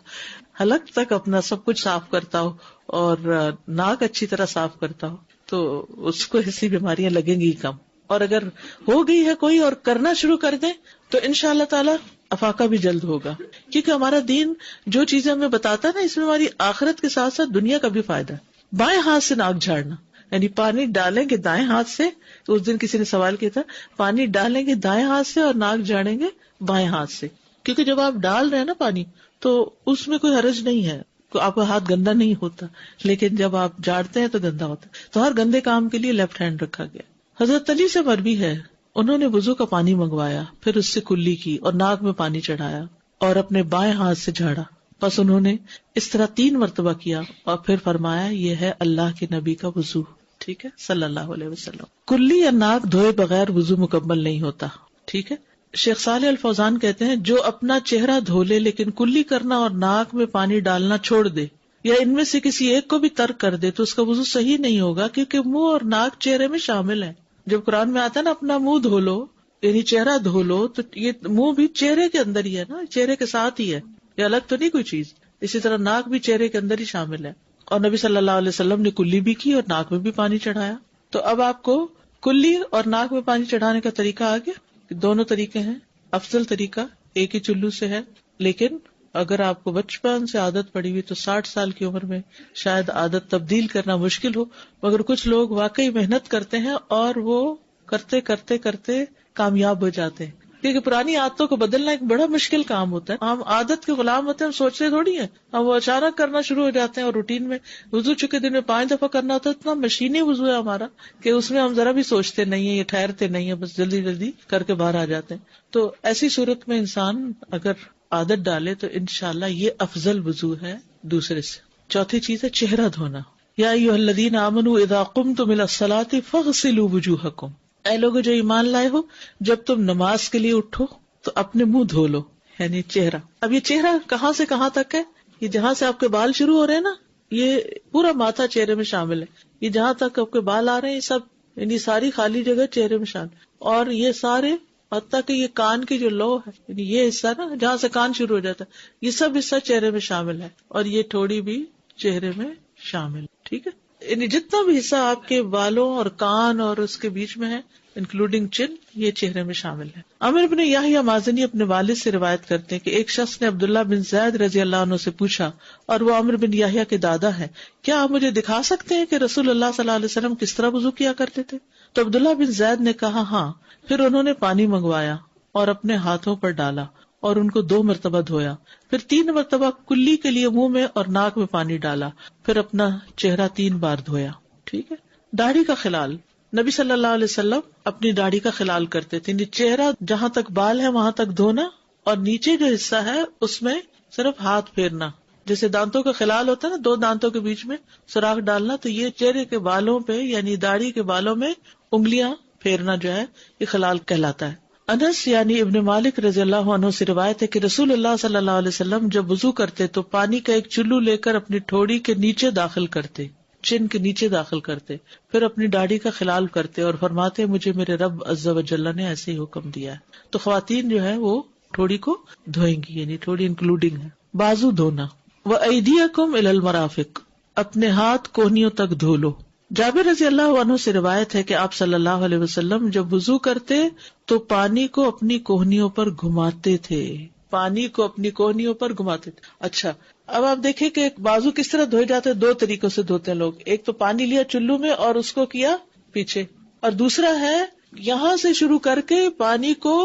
حلق تک اپنا سب کچھ صاف کرتا ہو اور ناک اچھی طرح صاف کرتا ہو تو اس کو ایسی بیماریاں لگیں گی کم. اور اگر ہو گئی ہے کوئی اور کرنا شروع کر دیں تو انشاءاللہ تعالی افاقہ بھی جلد ہوگا کیونکہ ہمارا دین جو چیزیں ہمیں بتاتا ہے نا اس میں ہماری آخرت کے ساتھ ساتھ دنیا کا بھی فائدہ ہے. بائیں ہاتھ سے ناک جھاڑنا یعنی پانی ڈالیں گے دائیں ہاتھ سے. تو اس دن کسی نے سوال کیا تھا پانی ڈالیں گے دائیں ہاتھ سے اور ناک جھاڑیں گے بائیں ہاتھ سے، کیونکہ جب آپ ڈال رہے ہیں نا پانی تو اس میں کوئی حرج نہیں ہے، آپ کا ہاتھ گندا نہیں ہوتا، لیکن جب آپ جھاڑتے ہیں تو گندا ہوتا ہے. تو ہر گندے کام کے لیے لیفٹ ہینڈ رکھا گیا. حضرت علی سے مروی ہے انہوں نے وضو کا پانی منگوایا، پھر اس سے کلی کی اور ناک میں پانی چڑھایا اور اپنے بائیں ہاتھ سے جھاڑا. بس انہوں نے اس طرح 3 مرتبہ کیا اور پھر فرمایا یہ ہے اللہ کے نبی کا وضو. ٹھیک ہے صلی اللہ علیہ وسلم. کلی یا ناک دھوئے بغیر وضو مکمل نہیں ہوتا. ٹھیک ہے. شیخ صالح الفوزان کہتے ہیں جو اپنا چہرہ دھو لے لیکن کلی کرنا اور ناک میں پانی ڈالنا چھوڑ دے یا ان میں سے کسی ایک کو بھی ترک کر دے تو اس کا وضو صحیح نہیں ہوگا کیونکہ منہ اور ناک چہرے میں شامل ہے. جب قرآن میں آتا ہے نا اپنا منہ دھو لو یعنی چہرہ دھو لو تو یہ منہ بھی چہرے کے اندر ہی ہے نا، چہرے کے ساتھ ہی ہے، یہ الگ تو نہیں کوئی چیز. اسی طرح ناک بھی چہرے کے اندر ہی شامل ہے. اور نبی صلی اللہ علیہ وسلم نے کلی بھی کی اور ناک میں بھی پانی چڑھایا. تو اب آپ کو کلی اور ناک میں پانی چڑھانے کا طریقہ آ گیا. دونوں طریقے ہیں. افضل طریقہ ایک ہی چلو سے ہے لیکن اگر آپ کو بچپن سے عادت پڑی ہوئی تو 60 سال کی عمر میں شاید عادت تبدیل کرنا مشکل ہو، مگر کچھ لوگ واقعی محنت کرتے ہیں اور وہ کرتے کرتے کرتے کامیاب ہو جاتے ہیں، کیونکہ پرانی عادتوں کو بدلنا ایک بڑا مشکل کام ہوتا ہے. ہم عادت کے غلام ہوتے ہیں، ہم سوچتے تھوڑی ہیں، ہم وہ اچانک کرنا شروع ہو جاتے ہیں. اور روٹین میں وضو چکے دن میں 5 دفعہ کرنا ہوتا ہے، اتنا مشینی وضو ہے ہمارا کہ اس میں ہم ذرا بھی سوچتے نہیں ہیں، یہ ٹھہرتے نہیں ہیں، بس جلدی جلدی کر کے باہر آ جاتے ہیں. تو ایسی صورت میں انسان اگر عادت ڈالے تو انشاءاللہ یہ افضل وضو ہے دوسرے سے. چوتھی چیز ہے چہرہ دھونا. یا ایھا الذین آمنوا اذا قمتم الی الصلاۃ فاغسلوا وجوہکم، اے لوگوں جو ایمان لائے ہو، جب تم نماز کے لیے اٹھو تو اپنے منہ دھو لو، یعنی چہرہ. اب یہ چہرہ کہاں سے کہاں تک ہے؟ یہ جہاں سے آپ کے بال شروع ہو رہے ہیں نا، یہ پورا ماتھا چہرے میں شامل ہے. یہ جہاں تک آپ کے بال آ رہے ہیں، یہ سب یعنی ساری خالی جگہ چہرے میں شامل. اور یہ سارے حتیٰ کہ یہ کان کی جو لو ہے، یعنی یہ حصہ نا جہاں سے کان شروع ہو جاتا ہے، یہ سب حصہ چہرے میں شامل ہے. اور یہ تھوڑی بھی چہرے میں شامل. ٹھیک ہے، یعنی جتنا بھی حصہ آپ کے بالوں اور کان اور اس کے بیچ میں ہے انکلوڈنگ چن، یہ چہرے میں شامل ہے. عامر بن یحییٰ مازنی اپنے والد سے روایت کرتے ہیں کہ ایک شخص نے عبداللہ بن زید رضی اللہ عنہ سے پوچھا، اور وہ عامر بن یحییٰ کے دادا ہیں، کیا آپ مجھے دکھا سکتے ہیں کہ رسول اللہ صلی اللہ علیہ وسلم کس طرح وضو کیا کرتے تھے؟ تو عبداللہ بن زید نے کہا ہاں. پھر انہوں نے پانی منگوایا اور اپنے ہاتھوں پر ڈالا اور ان کو 2 مرتبہ دھویا. پھر 3 مرتبہ کلی کے لیے منہ میں اور ناک میں پانی ڈالا. پھر اپنا چہرہ 3 بار دھویا. ٹھیک ہے. داڑھی کا خلال. نبی صلی اللہ علیہ وسلم اپنی داڑھی کا خلال کرتے تھے، چہرہ جہاں تک بال ہے وہاں تک دھونا، اور نیچے جو حصہ ہے اس میں صرف ہاتھ پھیرنا. جیسے دانتوں کا خلال ہوتا ہے نا، 2 دانتوں کے بیچ میں سوراخ ڈالنا، تو یہ چہرے کے بالوں پہ یعنی داڑھی کے بالوں میں انگلیاں پھیرنا جو ہے یہ خلال کہلاتا ہے. انس یعنی ابن مالک رضی اللہ عنہ سے روایت ہے کہ رسول اللہ صلی اللہ علیہ وسلم جب وضو کرتے تو پانی کا ایک چلو لے کر اپنی ٹھوڑی کے نیچے داخل کرتے، چن کے نیچے داخل کرتے، پھر اپنی داڑھی کا خلال کرتے اور فرماتے مجھے میرے رب عز و جل نے ایسے ہی حکم دیا ہے. تو خواتین جو ہے وہ ٹھوڑی کو دھوئیں گی، یعنی ٹھوڑی انکلوڈنگ ہے. بازو دھونا. وَأَيْدِيَكُمْ إِلَى الْمَرَافِقِ، اپنے ہاتھ کوہنیوں تک دھو لو. جابر رضی اللہ عنہ سے روایت ہے کہ آپ صلی اللہ علیہ وسلم جب وضو کرتے تو پانی کو اپنی کوہنیوں پر گھماتے تھے. پانی کو اپنی کوہنیوں پر گھماتے تھے. اچھا، اب آپ دیکھیں کہ بازو کس طرح دھوئے جاتے ہیں. 2 طریقوں سے دھوتے ہیں لوگ. ایک تو پانی لیا چلو میں اور اس کو کیا پیچھے، اور دوسرا ہے یہاں سے شروع کر کے پانی کو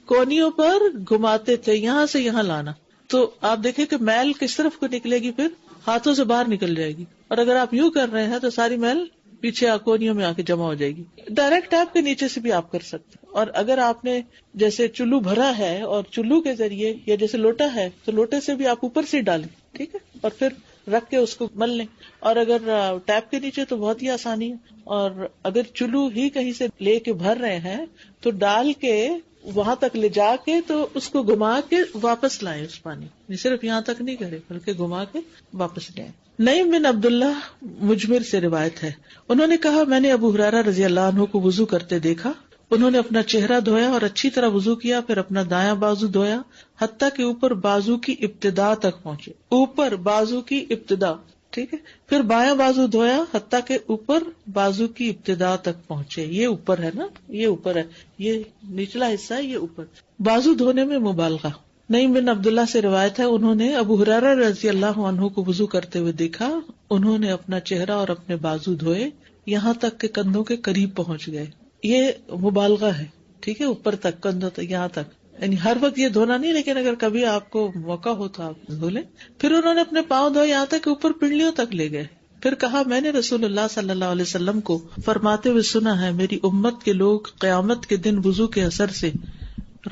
کوہنیوں پر گھماتے تھے، یہاں سے یہاں لانا. تو آپ دیکھیں کہ میل کس طرف کو نکلے گی، پھر ہاتھوں سے باہر نکل جائے گی. اور اگر آپ یوں کر رہے ہیں تو ساری میل پیچھے کوہنیوں میں آ کے جمع ہو جائے گی. ڈائریکٹ ٹیپ کے نیچے سے بھی آپ کر سکتے ہیں. اور اگر آپ نے جیسے چلو بھرا ہے اور چلو کے ذریعے یا جیسے لوٹا ہے تو لوٹے سے بھی آپ اوپر سے ڈالیں. ٹھیک ہے، اور پھر رکھ کے اس کو مل لیں. اور اگر ٹیپ کے نیچے تو بہت ہی آسانی ہے. اور اگر چلو ہی کہیں سے لے کے بھر رہے ہیں تو ڈال کے وہاں تک لے جا کے تو اس کو گھما کے واپس لائیں. اس پانی صرف یہاں تک نہیں کرے بلکہ گھما کے واپس لائیں. نعیم بن عبداللہ مجمر سے روایت ہے، انہوں نے کہا میں نے ابو ہریرہ رضی اللہ عنہ کو وضو کرتے دیکھا. انہوں نے اپنا چہرہ دھویا اور اچھی طرح وضو کیا، پھر اپنا دایاں بازو دھویا حتیٰ کہ اوپر بازو کی ابتدا تک پہنچے. اوپر بازو کی ابتدا. ٹھیک ہے. پھر بایاں بازو دھویا حتیٰ کہ اوپر بازو کی ابتدا تک پہنچے. یہ اوپر ہے نا، یہ اوپر ہے، یہ نچلا حصہ ہے، یہ اوپر. بازو دھونے میں مبالغہ. نعیم بن عبداللہ سے روایت ہے انہوں نے ابو ہریرہ رضی اللہ عنہ کو وضو کرتے ہوئے دیکھا. انہوں نے اپنا چہرہ اور اپنے بازو دھوئے یہاں تک کہ کندھوں کے قریب پہنچ گئے. یہ مبالغہ ہے. ٹھیک ہے، اوپر تک، کندھوں تک، یہاں تک. یعنی ہر وقت یہ دھونا نہیں، لیکن اگر کبھی آپ کو موقع ہو تو آپ دھو لیں. پھر انہوں نے اپنے پاؤں دھوئے یہاں تک کہ اوپر پنڈلیوں تک لے گئے. پھر کہا میں نے رسول اللہ صلی اللہ علیہ وسلم کو فرماتے ہوئے سنا ہے میری امت کے لوگ قیامت کے دن وضو کے اثر سے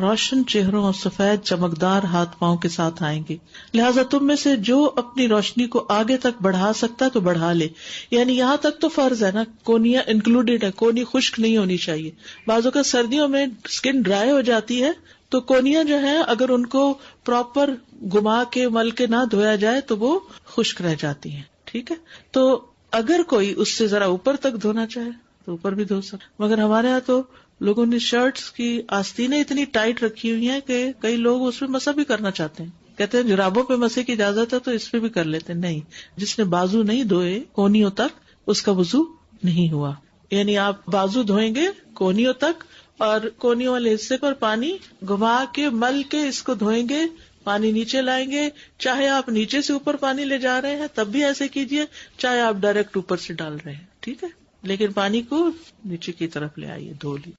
روشن چہروں اور سفید چمکدار ہاتھ پاؤں کے ساتھ آئیں گے، لہٰذا تم میں سے جو اپنی روشنی کو آگے تک بڑھا سکتا تو بڑھا لے. یعنی یہاں تک تو فرض ہے نا، کونیاں انکلوڈیڈ ہے، کونی خشک نہیں ہونی چاہیے. بعضوں کا سردیوں میں اسکن ڈرائی ہو جاتی ہے تو کونیاں جو ہیں اگر ان کو پراپر گھما کے مل کے نہ دھویا جائے تو وہ خشک رہ جاتی ہیں. ٹھیک ہے، تو اگر کوئی اس سے ذرا اوپر تک دھونا چاہے تو اوپر بھی دھو سکتا. مگر ہمارے یہاں تو لوگوں نے شرٹس کی آستینیں اتنی ٹائٹ رکھی ہوئی ہیں کہ کئی لوگ اس پہ مسح بھی کرنا چاہتے ہیں. کہتے ہیں جرابوں پہ مسح کی اجازت ہے تو اس پہ بھی کر لیتے ہیں. نہیں، جس نے بازو نہیں دھوئے کونیوں تک اس کا وضو نہیں ہوا. یعنی آپ بازو دھوئیں گے کونیوں تک اور کونیوں والے حصے پر پانی گھما کے مل کے اس کو دھوئیں گے پانی نیچے لائیں گے، چاہے آپ نیچے سے اوپر پانی لے جا رہے ہیں تب بھی ایسے کیجئے، چاہے آپ ڈائریکٹ اوپر سے ڈال رہے ہیں، ٹھیک ہے، لیکن پانی کو نیچے کی طرف لے آئیے، دھو لیجیے۔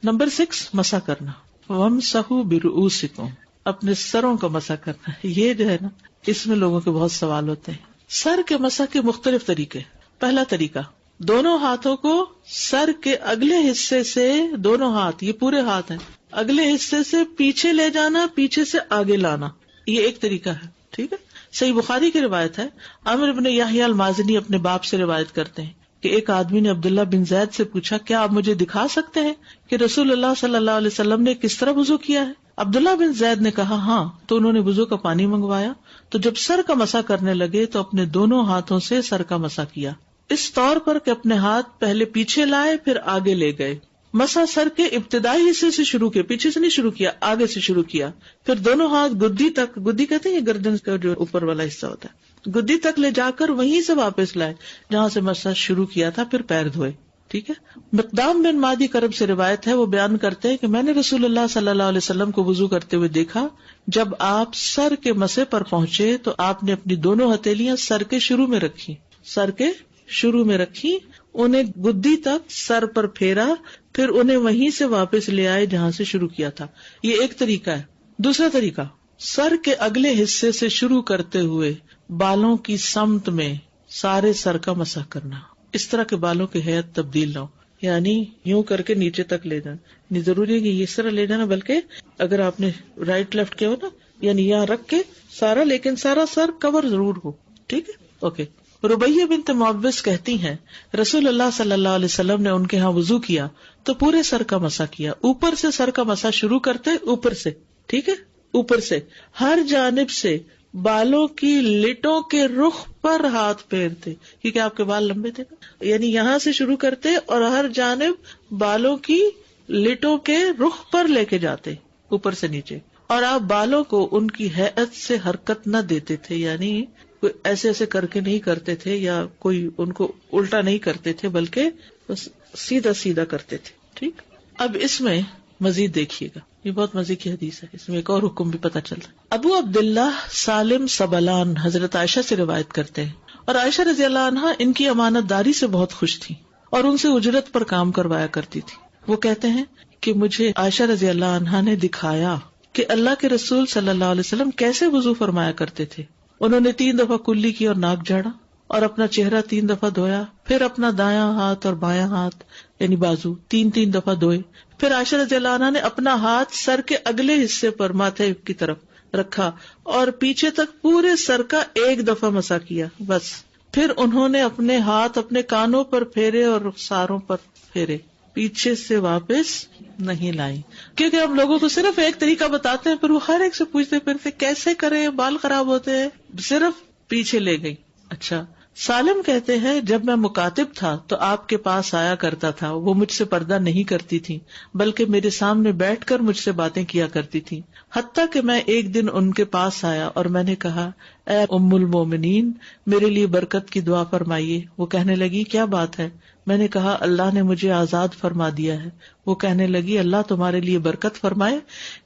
نمبر 6، مسح کرنا، وَامْسَحُوا بِرُؤُوسِكُمْ، اپنے سروں کا مسح کرنا۔ یہ جو ہے نا، اس میں لوگوں کے بہت سوال ہوتے ہیں۔ سر کے مسح کے مختلف طریقے۔ پہلا طریقہ، دونوں ہاتھوں کو سر کے اگلے حصے سے، دونوں ہاتھ، یہ پورے ہاتھ ہیں، اگلے حصے سے پیچھے لے جانا، پیچھے سے آگے لانا، یہ ایک طریقہ ہے، ٹھیک ہے۔ صحیح بخاری کی روایت ہے، عامر بن یحییٰ المازنی اپنے باپ سے روایت کرتے ہیں کہ ایک آدمی نے عبداللہ بن زید سے پوچھا، کیا آپ مجھے دکھا سکتے ہیں کہ رسول اللہ صلی اللہ علیہ وسلم نے کس طرح وضو کیا ہے؟ عبداللہ بن زید نے کہا ہاں، تو انہوں نے وضو کا پانی منگوایا، تو جب سر کا مسح کرنے لگے تو اپنے دونوں ہاتھوں سے سر کا مسح کیا، اس طور پر کہ اپنے ہاتھ پہلے پیچھے لائے پھر آگے لے گئے۔ مسح سر کے ابتدائی حصے سے شروع کیا، پیچھے سے نہیں شروع کیا، آگے سے شروع کیا، پھر دونوں ہاتھ گدی تک، گدی کہتے ہیں یہ گردن کا جو اوپر والا حصہ ہوتا ہے، گدی تک لے جا کر وہیں سے واپس لائے جہاں سے مسح شروع کیا تھا، پھر پیر دھوئے، ٹھیک ہے۔ مقدام بن مادی کرب سے روایت ہے، وہ بیان کرتے ہیں کہ میں نے رسول اللہ صلی اللہ علیہ وسلم کو وضو کرتے ہوئے دیکھا، جب آپ سر کے مسح پر پہنچے تو آپ نے اپنی دونوں ہتھیلیاں سر کے شروع میں رکھی، سر کے شروع میں رکھی، انہیں گدی تک سر پر پھیرا، پھر انہیں وہیں سے واپس لے آئے جہاں سے شروع کیا تھا۔ یہ ایک طریقہ ہے۔ دوسرا طریقہ، سر کے اگلے حصے سے شروع کرتے ہوئے بالوں کی سمت میں سارے سر کا مسح کرنا، اس طرح کے بالوں کی ہیئت تبدیل نہ ہو، یعنی یوں کر کے نیچے تک لے جانا، نہیں ضروری ہے کہ اس طرح لے جانا، بلکہ اگر آپ نے رائٹ لیفٹ کیا ہو نا، یعنی یہاں رکھ کے سارا، لیکن سارا سر کور ضرور ہو، ٹھیک ہے، اوکے۔ ربیہ بنت معوذ کہتی ہیں رسول اللہ صلی اللہ علیہ وسلم نے ان کے ہاں وضو کیا تو پورے سر کا مسح کیا، اوپر سے سر کا مسح شروع کرتے، اوپر سے، ٹھیک ہے، اوپر سے ہر جانب سے بالوں کی لٹوں کے رخ پر ہاتھ پھیرتے، کیونکہ آپ کے بال لمبے تھے نا، یعنی یہاں سے شروع کرتے اور ہر جانب بالوں کی لٹوں کے رخ پر لے کے جاتے، اوپر سے نیچے، اور آپ بالوں کو ان کی ہیئت سے حرکت نہ دیتے تھے، یعنی کوئی ایسے ایسے کر کے نہیں کرتے تھے یا کوئی ان کو الٹا نہیں کرتے تھے، بلکہ بس سیدھا سیدھا کرتے تھے، ٹھیک۔ اب اس میں مزید دیکھیے گا، یہ بہت مزے کی حدیث ہے، اس میں ایک اور حکم بھی پتہ چلتا ہے۔ ابو عبداللہ سالم سبلان حضرت عائشہ سے روایت کرتے ہیں، اور عائشہ رضی اللہ عنہا ان کی امانت داری سے بہت خوش تھی اور ان سے اجرت پر کام کروایا کرتی تھی۔ وہ کہتے ہیں کہ مجھے عائشہ رضی اللہ عنہا نے دکھایا کہ اللہ کے رسول صلی اللہ علیہ وسلم کیسے وضو فرمایا کرتے تھے۔ انہوں نے 3 دفعہ کلی کی اور ناک جھاڑا اور اپنا چہرہ 3 دفعہ دھویا، پھر اپنا دایاں ہاتھ اور بایاں ہاتھ یعنی بازو 3 دفعہ دھوئے، پھر عائشہ رضی اللہ عنہا نے اپنا ہاتھ سر کے اگلے حصے پر ماتھے کی طرف رکھا اور پیچھے تک پورے سر کا 1 دفعہ مسح کیا، بس۔ پھر انہوں نے اپنے ہاتھ اپنے کانوں پر پھیرے اور رخساروں پر پھیرے، پیچھے سے واپس نہیں لائی، کیونکہ ہم لوگوں کو صرف ایک طریقہ بتاتے ہیں، پھر وہ ہر ایک سے پوچھتے پھرتے کیسے کرے، بال خراب ہوتے ہیں، صرف پیچھے لے گئی۔ اچھا، سالم کہتے ہیں جب میں مکاتب تھا تو آپ کے پاس آیا کرتا تھا، وہ مجھ سے پردہ نہیں کرتی تھی بلکہ میرے سامنے بیٹھ کر مجھ سے باتیں کیا کرتی تھی، حتیٰ کہ میں ایک دن ان کے پاس آیا اور میں نے کہا اے ام المومنین میرے لیے برکت کی دعا فرمائیے۔ وہ کہنے لگی کیا بات ہے؟ میں نے کہا اللہ نے مجھے آزاد فرما دیا ہے۔ وہ کہنے لگی اللہ تمہارے لیے برکت فرمائے۔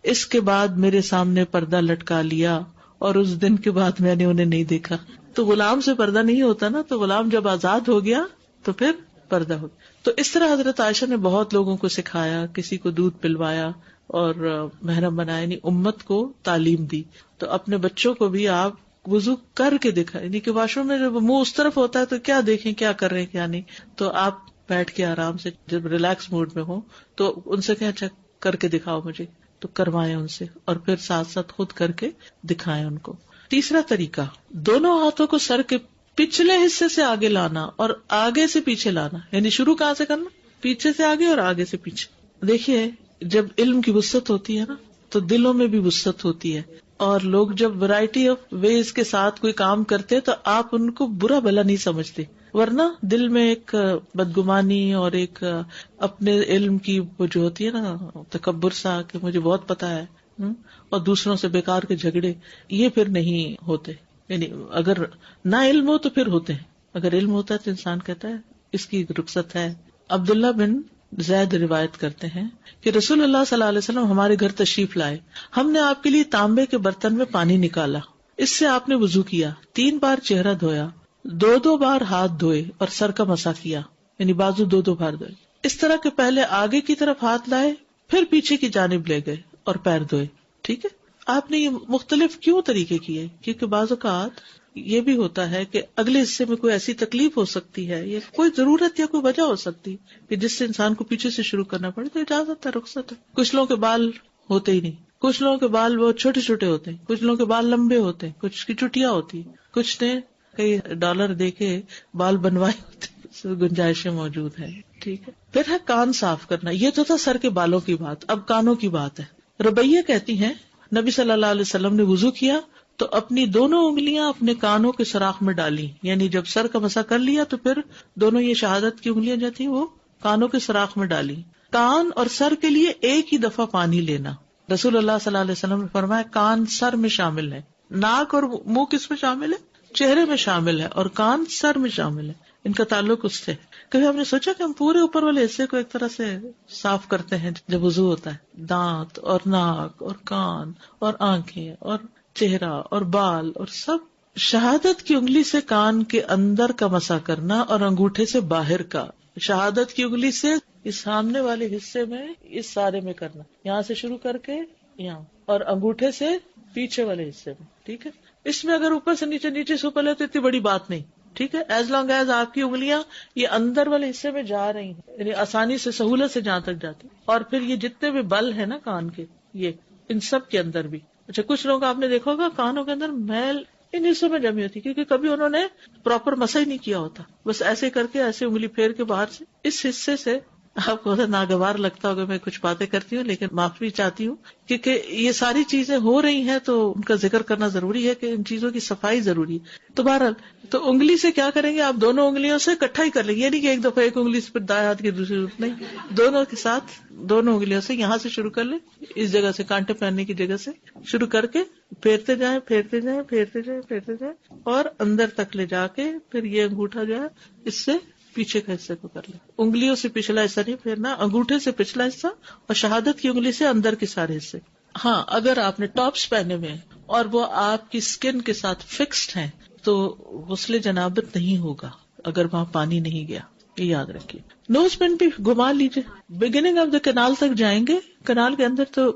اس کے بعد میرے سامنے پردہ لٹکا لیا اور اس دن کے بعد میں نے انہیں نہیں دیکھا۔ تو غلام سے پردہ نہیں ہوتا نا، تو غلام جب آزاد ہو گیا تو پھر پردہ ہو گیا۔ تو اس طرح حضرت عائشہ نے بہت لوگوں کو سکھایا، کسی کو دودھ پلوایا اور محرم بنایا، یعنی امت کو تعلیم دی۔ تو اپنے بچوں کو بھی آپ وضو کر کے دکھا، یعنی کہ واش روم میں جب منہ اس طرف ہوتا ہے تو کیا دیکھیں کیا کر رہے ہیں کیا نہیں، تو آپ بیٹھ کے آرام سے جب ریلیکس موڈ میں ہو تو ان سے کہیں اچھا کر کے دکھاؤ مجھے، تو کروائیں ان سے، اور پھر ساتھ ساتھ خود کر کے دکھائیں ان کو۔ تیسرا طریقہ، دونوں ہاتھوں کو سر کے پچھلے حصے سے آگے لانا اور آگے سے پیچھے لانا، یعنی شروع کہاں سے کرنا؟ پیچھے سے آگے اور آگے سے پیچھے۔ دیکھیے جب علم کی وسعت ہوتی ہے نا تو دلوں میں بھی وسعت ہوتی ہے، اور لوگ جب ورائٹی آف ویز کے ساتھ کوئی کام کرتے تو آپ ان کو برا بھلا نہیں سمجھتے، ورنہ دل میں ایک بدگمانی اور ایک اپنے علم کی وہ جو ہوتی ہے نا تکبر سا کہ مجھے بہت پتا ہے، اور دوسروں سے بیکار کے جھگڑے، یہ پھر نہیں ہوتے۔ یعنی اگر نہ علم ہو تو پھر ہوتے ہیں، اگر علم ہوتا ہے تو انسان کہتا ہے اس کی رخصت ہے۔ عبداللہ بن زید روایت کرتے ہیں کہ رسول اللہ صلی اللہ علیہ وسلم ہمارے گھر تشریف لائے. ہم نے آپ کے لیے تانبے کے برتن میں پانی نکالا. اس سے آپ نے وضو کیا, 3 بار چہرہ دھویا, 2 بار ہاتھ دھوئے اور سر کا مسح کیا, یعنی بازو 2 بار دھوئے. اس طرح کہ پہلے آگے کی طرف ہاتھ لائے, پھر پیچھے کی جانب لے گئے اور پیر دھوئے. ٹھیک ہے, آپ نے یہ مختلف کیوں طریقے کیے؟ کیونکہ بعض اوقات یہ بھی ہوتا ہے کہ اگلے حصے میں کوئی ایسی تکلیف ہو سکتی ہے یا کوئی ضرورت یا کوئی وجہ ہو سکتی ہے کہ جس سے انسان کو پیچھے سے شروع کرنا پڑے, تو اجازت ہے, رخصت ہے. کچھ لوگوں کے بال ہوتے ہی نہیں, کچھ لوگوں کے بال بہت چھوٹے چھوٹے ہوتے ہیں, کچھ لوگوں کے بال لمبے ہوتے ہیں, کچھ کی چٹیاں ہوتی ہیں, کچھ نے کئی $, دے کے بال بنوائے ہوتے, گنجائشیں موجود ہیں. ٹھیک ہے. پھر ہے کان صاف کرنا. یہ تو تھا سر کے بالوں کی بات, اب کانوں کی بات ہے. ربیہ کہتی ہیں نبی صلی اللہ علیہ وسلم نے وضو کیا تو اپنی دونوں انگلیاں اپنے کانوں کے سوراخ میں ڈالی, یعنی جب سر کا مسح کر لیا تو پھر دونوں یہ شہادت کی انگلیاں جو تھیں وہ کانوں کے سوراخ میں ڈالی. کان اور سر کے لیے ایک ہی دفعہ پانی لینا. رسول اللہ صلی اللہ علیہ وسلم نے فرمایا کان سر میں شامل ہے, ناک اور منہ کس میں شامل ہے؟ چہرے میں شامل ہے, اور کان سر میں شامل ہے. ان کا تعلق اس سے. کبھی ہم نے سوچا کہ ہم پورے اوپر والے حصے کو ایک طرح سے صاف کرتے ہیں جب وضو ہوتا ہے, دانت اور ناک اور کان اور آنکھیں اور چہرہ اور بال اور سب. شہادت کی انگلی سے کان کے اندر کا مسح کرنا اور انگوٹھے سے باہر کا. شہادت کی انگلی سے اس سامنے والے حصے میں اس سارے میں کرنا, یہاں سے شروع کر کے یہاں, اور انگوٹھے سے پیچھے والے حصے میں. ٹھیک ہے. اس میں اگر اوپر سے نیچے نیچے سے اوپر لے تو اتنی بڑی بات نہیں. ٹھیک ہے. ایز لانگ ایز آپ کی انگلیاں یہ اندر والے حصے میں جا رہی ہیں, یعنی آسانی سے سہولت سے جہاں تک جاتی. اور پھر یہ جتنے بھی بل ہے نا کان کے, یہ ان سب کے اندر بھی. اچھا, کچھ لوگ آپ نے دیکھا ہوگا کانوں کے اندر میل ان حصوں میں جمی ہوتی, کیونکہ کبھی انہوں نے پراپر مسح ہی نہیں کیا ہوتا, بس ایسے کر کے ایسے انگلی پھیر کے باہر سے اس حصے سے. آپ کو ناگوار لگتا ہوگا میں کچھ باتیں کرتی ہوں, لیکن معافی چاہتی ہوں کیونکہ یہ ساری چیزیں ہو رہی ہیں تو ان کا ذکر کرنا ضروری ہے کہ ان چیزوں کی صفائی ضروری ہے. تو بہرحال تو انگلی سے کیا کریں گے, آپ دونوں انگلیوں سے اکٹھا ہی کر لیں گے, یہ نہیں کہ ایک دفعہ ایک انگلی سے پھر دائیں ہاتھ کی دوسری, نہیں, دونوں کے ساتھ دونوں انگلیوں سے یہاں سے شروع کر لیں, اس جگہ سے کانٹے پہننے کی جگہ سے شروع کر کے پھیرتے جائیں پھیرتے جائیں پھیرتے جائیں پھیرتے جائیں اور اندر تک لے جا کے پھر یہ انگوٹھا جو ہے اس سے پیچھے کا حصے کو کر لیں. انگلیوں سے پچھلا حصہ نہیں پھیرنا, انگوٹھے سے پچھلا حصہ اور شہادت کی انگلی سے اندر کے سارے حصے. ہاں, اگر آپ نے ٹاپس پہنے ہوئے ہیں اور وہ آپ کی اسکن کے ساتھ فکسڈ ہیں تو غسل جنابت نہیں ہوگا اگر وہاں پانی نہیں گیا, یہ یاد رکھیے. نوز پن بھی گھما لیجیے, بگننگ آف دا کینال تک جائیں گے, کنال کے اندر تو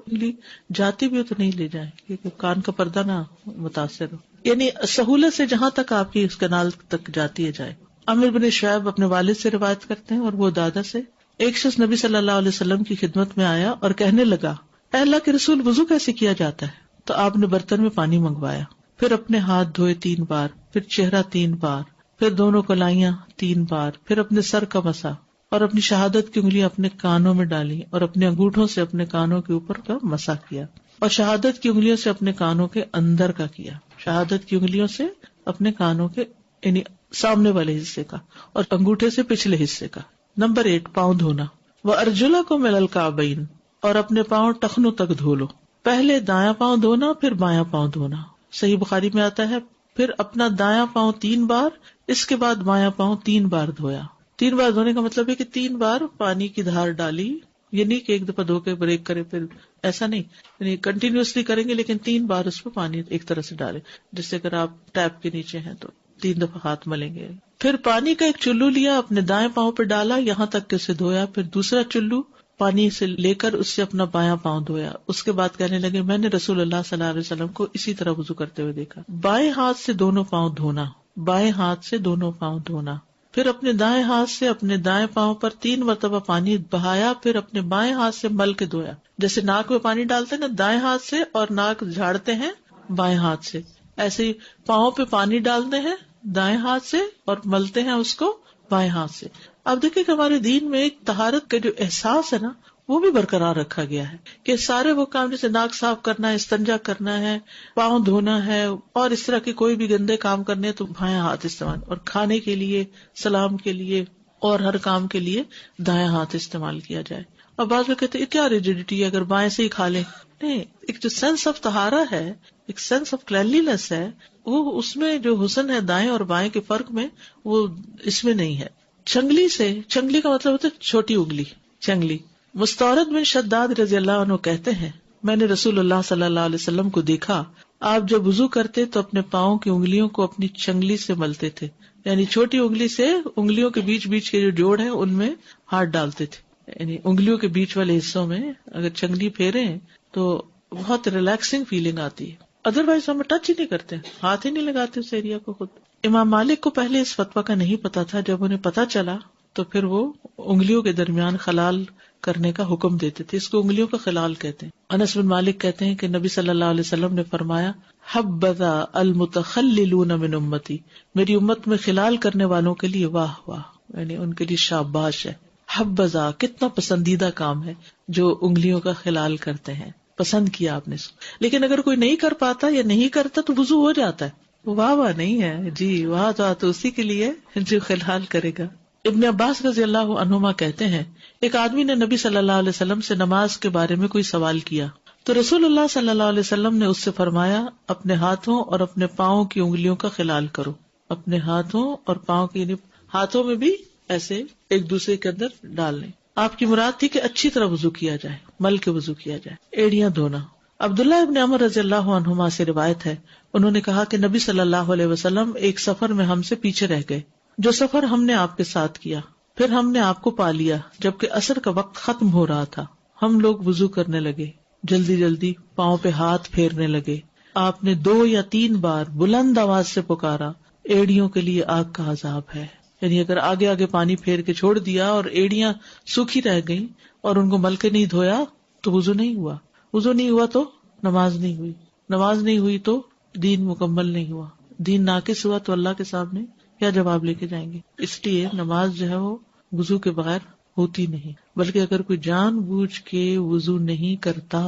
جاتی بھی ہو تو نہیں لے جائیں کیونکہ کان کا پردہ نہ متاثر ہو, یعنی سہولت سے جہاں تک آپ کی اس کنال تک جاتی ہے جائے. عامر بن شعیب اپنے والد سے روایت کرتے ہیں اور وہ دادا سے, ایک شخص نبی صلی اللہ علیہ وسلم کی خدمت میں آیا اور کہنے لگا, اے اللہ کے رسول, وضو کیسے کیا جاتا ہے؟ تو آپ نے برتن میں پانی منگوایا, پھر اپنے ہاتھ دھوئے 3 بار, پھر چہرہ 3 بار, پھر دونوں کلائیاں 3 بار, پھر اپنے سر کا مسا اور اپنی شہادت کی انگلی اپنے کانوں میں ڈالی اور اپنے انگوٹھوں سے اپنے کانوں کے اوپر کا مسا کیا اور شہادت کی انگلیوں سے اپنے کانوں کے اندر کا کیا. شہادت کی انگلیوں سے اپنے کانوں کے یعنی سامنے والے حصے کا اور انگوٹھے سے پچھلے حصے کا. نمبر 8, پاؤں دھونا. وَأَرْجُلَكُمْ إِلَى الْكَعْبَيْنِ, اور اپنے پاؤں ٹخنوں تک دھو لو. پہلے دایاں پاؤں دھونا, پھر بایاں پاؤں دھونا. صحیح بخاری میں آتا ہے, پھر اپنا دایاں پاؤں 3 بار, اس کے بعد بایاں پاؤں 3 بار دھویا. 3 بار دھونے کا مطلب ہے کہ 3 بار پانی کی دھار ڈالی, یہ نہیں کہ ایک دفعہ دھو کے بریک کرے, پھر ایسا نہیں, یعنی کنٹینیوسلی کریں گے لیکن 3 بار اس پہ پانی ایک طرح سے ڈالے, جس سے اگر آپ ٹیپ کے نیچے ہیں تو 3 دفعہ ہاتھ ملیں گے. پھر پانی کا ایک چلو لیا, اپنے دائیں پاؤں پہ ڈالا یہاں تک کہ اسے دھویا, پھر دوسرا چلو پانی سے لے کر اس سے اپنا بایاں پاؤں دھویا. اس کے بعد کہنے لگے, میں نے رسول اللہ صلی اللہ علیہ وسلم کو اسی طرح وضو کرتے ہوئے دیکھا. بائیں ہاتھ سے دونوں پاؤں دھونا, بائیں ہاتھ سے دونوں پاؤں دھونا. پھر اپنے دائیں ہاتھ سے اپنے دائیں پاؤں پر 3 مرتبہ پانی بہایا, پھر اپنے بائیں ہاتھ سے مل کے دھویا. جیسے ناک میں پانی ڈالتے ہیں نا دائیں ہاتھ سے, اور ناک جھاڑتے ہیں بائیں ہاتھ سے, ایسے ہی پاؤں پہ پانی ڈالتے ہیں دائیں ہاتھ سے اور ملتے ہیں اس کو بائیں ہاتھ سے. اب دیکھیں کہ ہمارے دین میں ایک طہارت کا جو احساس ہے نا وہ بھی برقرار رکھا گیا ہے کہ سارے وہ کام جیسے ناک صاف کرنا ہے, استنجا کرنا ہے, پاؤں دھونا ہے اور اس طرح کے کوئی بھی گندے کام کرنے ہیں تو بائیں ہاتھ استعمال, اور کھانے کے لیے, سلام کے لیے اور ہر کام کے لیے دائیں ہاتھ استعمال کیا جائے. اور بعض لوگ کہتے ہیں کیا ریجیڈیٹی ہے اگر بائیں سے ہی کھا لیں. نہیں, ایک جو سینس آف طہارہ ہے, ایک سینس آف کلینلینس ہے, وہ اس میں جو حسن ہے دائیں اور بائیں کے فرق میں وہ اس میں نہیں ہے. چنگلی سے, چنگلی کا مطلب ہوتا ہے چھوٹی انگلی, چنگلی. مستورد بن شداد رضی اللہ عنہ کہتے ہیں میں نے رسول اللہ صلی اللہ علیہ وسلم کو دیکھا آپ جب وضو کرتے تو اپنے پاؤں کی انگلیوں کو اپنی چنگلی سے ملتے تھے، یعنی چھوٹی انگلی سے انگلیوں کے بیچ بیچ کے جو جوڑ ہیں ان میں ہاتھ ڈالتے تھے، یعنی انگلیوں کے بیچ والے حصوں میں اگر چنگلی پھیرے تو بہت ریلیکسنگ فیلنگ آتی ہے. ادروائز ہم ٹچ ہی نہیں کرتے، ہاتھ ہی نہیں لگاتے اس ایریا کو خود. امام مالک کو پہلے اس فتویٰ کا نہیں پتا تھا، جب انہیں پتا چلا تو پھر وہ انگلیوں کے درمیان خلال کرنے کا حکم دیتے تھے. اس کو انگلیوں کا خلال کہتے ہیں. انس بن مالک کہتے ہیں کہ نبی صلی اللہ علیہ وسلم نے فرمایا حبذا المتخللون من امتی، میری امت میں خلال کرنے والوں کے لیے واہ واہ، یعنی ان کے لیے شاباش ہے. حبذا کتنا پسندیدہ کام ہے جو انگلیوں کا خلال کرتے ہیں، پسند کیا آپ نے. لیکن اگر کوئی نہیں کر پاتا یا نہیں کرتا تو وضو ہو جاتا ہے. واہ واہ نہیں ہے جی، واہ تو اسی کے لیے جو خلال کرے گا. ابن عباس رضی اللہ عنہما کہتے ہیں ایک آدمی نے نبی صلی اللہ علیہ وسلم سے نماز کے بارے میں کوئی سوال کیا تو رسول اللہ صلی اللہ علیہ وسلم نے اس سے فرمایا اپنے ہاتھوں اور اپنے پاؤں کی انگلیوں کا خلال کرو. اپنے ہاتھوں اور پاؤں کی، ہاتھوں میں بھی ایسے ایک دوسرے کے اندر ڈالنے. آپ کی مراد تھی کہ اچھی طرح وضو کیا جائے، مل کے وضو کیا جائے، ایڑیاں دھونا. عبداللہ ابن عمر رضی اللہ عنہما سے روایت ہے انہوں نے کہا کہ نبی صلی اللہ علیہ وسلم ایک سفر میں ہم سے پیچھے رہ گئے، جو سفر ہم نے آپ کے ساتھ کیا، پھر ہم نے آپ کو پا لیا جبکہ عصر کا وقت ختم ہو رہا تھا. ہم لوگ وضو کرنے لگے، جلدی جلدی پاؤں پہ ہاتھ پھیرنے لگے. آپ نے 2 یا 3 بار بلند آواز سے پکارا ایڑیوں کے لیے آگ کا عذاب ہے. یعنی اگر آگے آگے پانی پھیر کے چھوڑ دیا اور ایڑیاں سوکھی رہ گئیں اور ان کو مل کے نہیں دھویا تو وضو نہیں ہوا. وضو نہیں ہوا تو نماز نہیں ہوئی، نماز نہیں ہوئی تو دین مکمل نہیں ہوا. دین ناقص ہوا تو اللہ کے سامنے کیا جواب لے کے جائیں گے. اس لیے نماز جو ہے وہ وضو کے بغیر ہوتی نہیں، بلکہ اگر کوئی جان بوجھ کے وضو نہیں کرتا،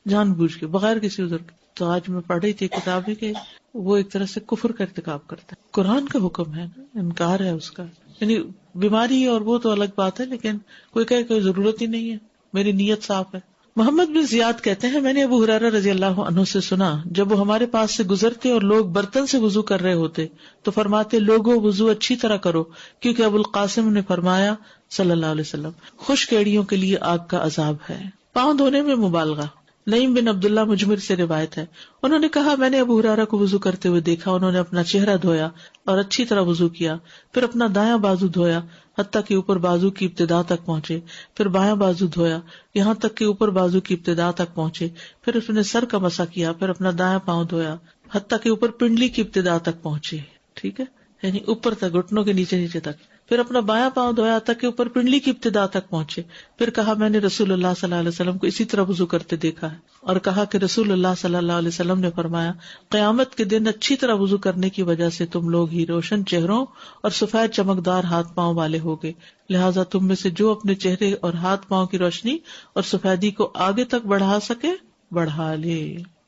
جان بوجھ کے بغیر کسی عذر کے، تو آج میں پڑھ رہی تھی کتاب میں کہ وہ ایک طرح سے کفر کا ارتکاب کرتا ہے. قرآن کا حکم ہے نا، انکار ہے اس کا. یعنی بیماری اور وہ تو الگ بات ہے، لیکن کوئی کہے کوئی ضرورت ہی نہیں ہے، میری نیت صاف ہے. محمد بن زیاد کہتے ہیں میں نے ابو ہریرہ رضی اللہ عنہ سے سنا جب وہ ہمارے پاس سے گزرتے اور لوگ برتن سے وضو کر رہے ہوتے تو فرماتے لوگوں وضو اچھی طرح کرو، کیونکہ ابو القاسم نے فرمایا صلی اللہ علیہ وسلم خشک ایڑیوں کے لیے آگ کا عذاب ہے. پاؤں دھونے میں مبالغہ. نعیم بن عبداللہ مجمر سے روایت ہے انہوں نے کہا میں نے ابو ہریرہ کو وضو کرتے ہوئے دیکھا، انہوں نے اپنا چہرہ دھویا اور اچھی طرح وضو کیا، پھر اپنا دایاں بازو دھویا حتیٰ کہ اوپر بازو کی ابتدا تک پہنچے، پھر بایاں بازو دھویا یہاں تک کہ اوپر بازو کی ابتدا تک پہنچے، پھر اس نے سر کا مسح کیا، پھر اپنا دایاں پاؤں دھویا حتیٰ کہ اوپر پنڈلی کی ابتدا تک پہنچے. ٹھیک ہے، یعنی اوپر تک، گھٹنوں کے نیچے نیچے تک. پھر اپنا بایاں پاؤں دھویا تک کہ اوپر پنڈلی کی ابتدا تک پہنچے. پھر کہا میں نے رسول اللہ صلی اللہ علیہ وسلم کو اسی طرح وضو کرتے دیکھا ہے، اور کہا کہ رسول اللہ صلی اللہ علیہ وسلم نے فرمایا قیامت کے دن اچھی طرح وضو کرنے کی وجہ سے تم لوگ ہی روشن چہروں اور سفید چمکدار ہاتھ پاؤں والے ہوگے، لہٰذا تم میں سے جو اپنے چہرے اور ہاتھ پاؤں کی روشنی اور سفیدی کو آگے تک بڑھا سکے بڑھا لے.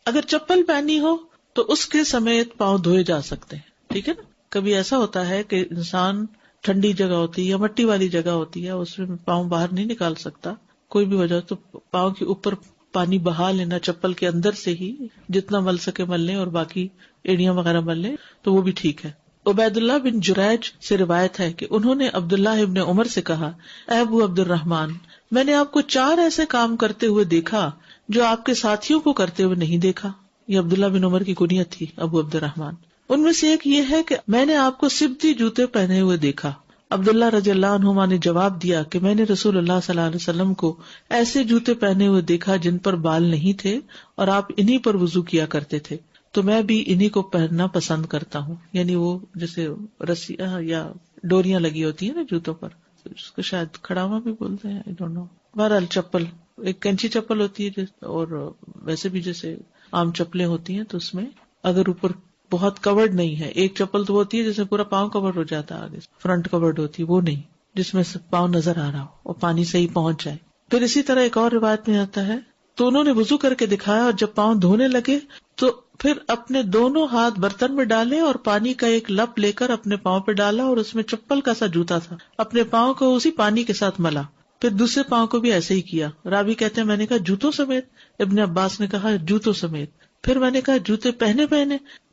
اگر چپل پہنی ہو تو اس کے سمیت پاؤں دھوئے جا سکتے ہیں. ٹھیک ہے نا. کبھی ایسا ہوتا ہے کہ انسان ٹھنڈی جگہ ہوتی ہے یا مٹی والی جگہ ہوتی ہے، اس میں پاؤں باہر نہیں نکال سکتا کوئی بھی وجہ، تو پاؤں کے اوپر پانی بہا لینا چپل کے اندر سے ہی، جتنا مل سکے مل لیں اور باقی ایڑیاں وغیرہ مل لیں تو وہ بھی ٹھیک ہے. عبید اللہ بن جریج سے روایت ہے کہ انہوں نے عبداللہ ابن عمر سے کہا اے ابو عبد الرحمن میں نے آپ کو 4 ایسے کام کرتے ہوئے دیکھا جو آپ کے ساتھیوں کو کرتے ہوئے نہیں دیکھا. یہ عبداللہ بن عمر کی کنیت تھی ابو عبد الرحمن. ان میں سے ایک یہ ہے کہ میں نے آپ کو سبتی جوتے پہنے ہوئے دیکھا. عبداللہ رضی اللہ عنہما نے جواب دیا کہ میں نے رسول اللہ صلی اللہ علیہ وسلم کو ایسے جوتے پہنے ہوئے دیکھا جن پر بال نہیں تھے اور آپ انہی پر وضو کیا کرتے تھے، تو میں بھی انہی کو پہننا پسند کرتا ہوں. یعنی وہ جیسے رسیاں یا ڈوریاں لگی ہوتی ہیں نا جوتوں پر، اس کو شاید کھڑاوا بھی بولتے ہیں، I don't know. بہرحال چپل، ایک کینچی چپل ہوتی ہے اور ویسے بھی جیسے عام چپلیں ہوتی ہیں، تو اس میں اگر اوپر بہت کورڈ نہیں ہے، ایک چپل تو ہوتی ہے جیسے پورا پاؤں کورڈ ہو جاتا ہے، آگے فرنٹ کورڈ ہوتی ہے، وہ نہیں جس میں پاؤں نظر آ رہا ہو اور پانی صحیح پہنچ جائے. پھر اسی طرح ایک اور روایت میں آتا ہے تو انہوں نے وضو کر کے دکھایا اور جب پاؤں دھونے لگے تو پھر اپنے دونوں ہاتھ برتن میں ڈالے اور پانی کا ایک لپ لے کر اپنے پاؤں پہ ڈالا اور اس میں چپل کا سا جوتا تھا، اپنے پاؤں کو اسی پانی کے ساتھ ملا. پھر دوسرے پاؤں کو بھی ایسے ہی کیا. راوی کہتے ہیں میں نے کہا جوتوں سمیت؟ ابن عباس نے کہا جوتوں سمیت. پھر میں نے کہا جوتے پہنے؟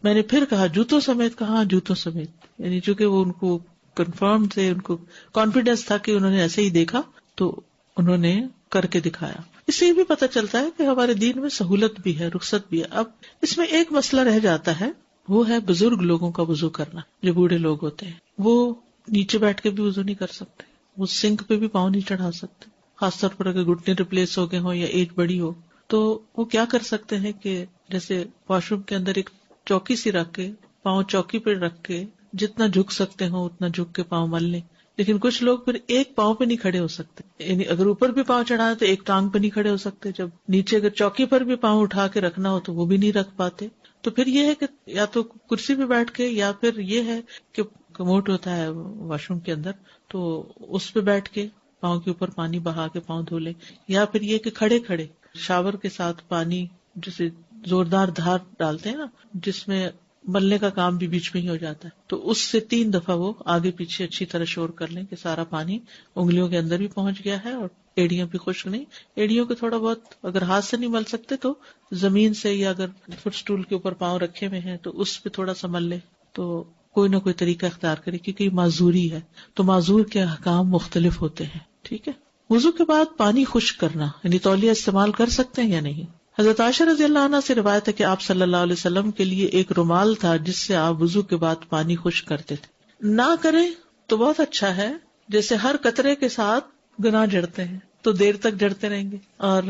میں نے پھر کہا جوتوں سمیت؟ کہا جوتوں سمیت. یعنی چونکہ وہ ان کو کنفرم تھے، ان کو کانفیڈینس تھا کہ انہوں نے ایسے ہی دیکھا، تو انہوں نے کر کے دکھایا. اس سے یہ بھی پتہ چلتا ہے کہ ہمارے دین میں سہولت بھی ہے، رخصت بھی ہے. اب اس میں ایک مسئلہ رہ جاتا ہے، وہ ہے بزرگ لوگوں کا وضو کرنا. جو بوڑھے لوگ ہوتے ہیں وہ نیچے بیٹھ کے بھی وضو نہیں کر سکتے، وہ سنک پہ بھی پاؤں نہیں چڑھا سکتے، خاص طور پر اگر گھٹنے ریپلیس ہو گئے ہوں یا ایج بڑی ہو. تو وہ کیا کر سکتے ہیں کہ جیسے واش روم کے اندر ایک چوکی سی رکھ کے پاؤں چوکی پہ رکھ کے جتنا جھک سکتے ہوں اتنا جھک کے پاؤں مل لیں. لیکن کچھ لوگ پھر ایک پاؤں پہ نہیں کھڑے ہو سکتے، یعنی اگر اوپر بھی پاؤں چڑھانا تو ایک ٹانگ پہ نہیں کھڑے ہو سکتے، جب نیچے اگر چوکی پر بھی پاؤں اٹھا کے رکھنا ہو تو وہ بھی نہیں رکھ پاتے. تو پھر یہ ہے کہ یا تو کرسی پہ بیٹھ کے، یا پھر یہ ہے کہ کموڈ ہوتا ہے واش روم کے اندر تو اس پہ بیٹھ کے پاؤں کے اوپر پانی بہا کے پاؤں دھو لیں، یا پھر یہ کہ کھڑے کھڑے شاور کے ساتھ پانی جسے زوردار دھار ڈالتے ہیں نا، جس میں ملنے کا کام بھی بیچ میں ہی ہو جاتا ہے، تو اس سے 3 دفعہ وہ آگے پیچھے اچھی طرح شور کر لیں کہ سارا پانی انگلیوں کے اندر بھی پہنچ گیا ہے اور ایڑیاں بھی خشک نہیں. ایڑیوں کو تھوڑا بہت اگر ہاتھ سے نہیں مل سکتے تو زمین سے، یا اگر فٹ سٹول کے اوپر پاؤں رکھے ہوئے ہیں تو اس پہ تھوڑا سا مل لے. تو کوئی نہ کوئی طریقہ اختیار کرے، کیونکہ یہ معذوری ہے تو معذور کے احکام مختلف ہوتے ہیں. ٹھیک ہے. وضو کے بعد پانی خشک کرنا یعنی تولیہ استعمال کر سکتے ہیں یا نہیں. حضرت عائشہ رضی اللہ عنہ سے روایت ہے کہ آپ صلی اللہ علیہ وسلم کے لیے ایک رومال تھا جس سے آپ وضو کے بعد پانی خشک کرتے تھے. نہ کریں تو بہت اچھا ہے، جیسے ہر قطرے کے ساتھ گناہ جڑتے ہیں تو دیر تک جڑتے رہیں گے. اور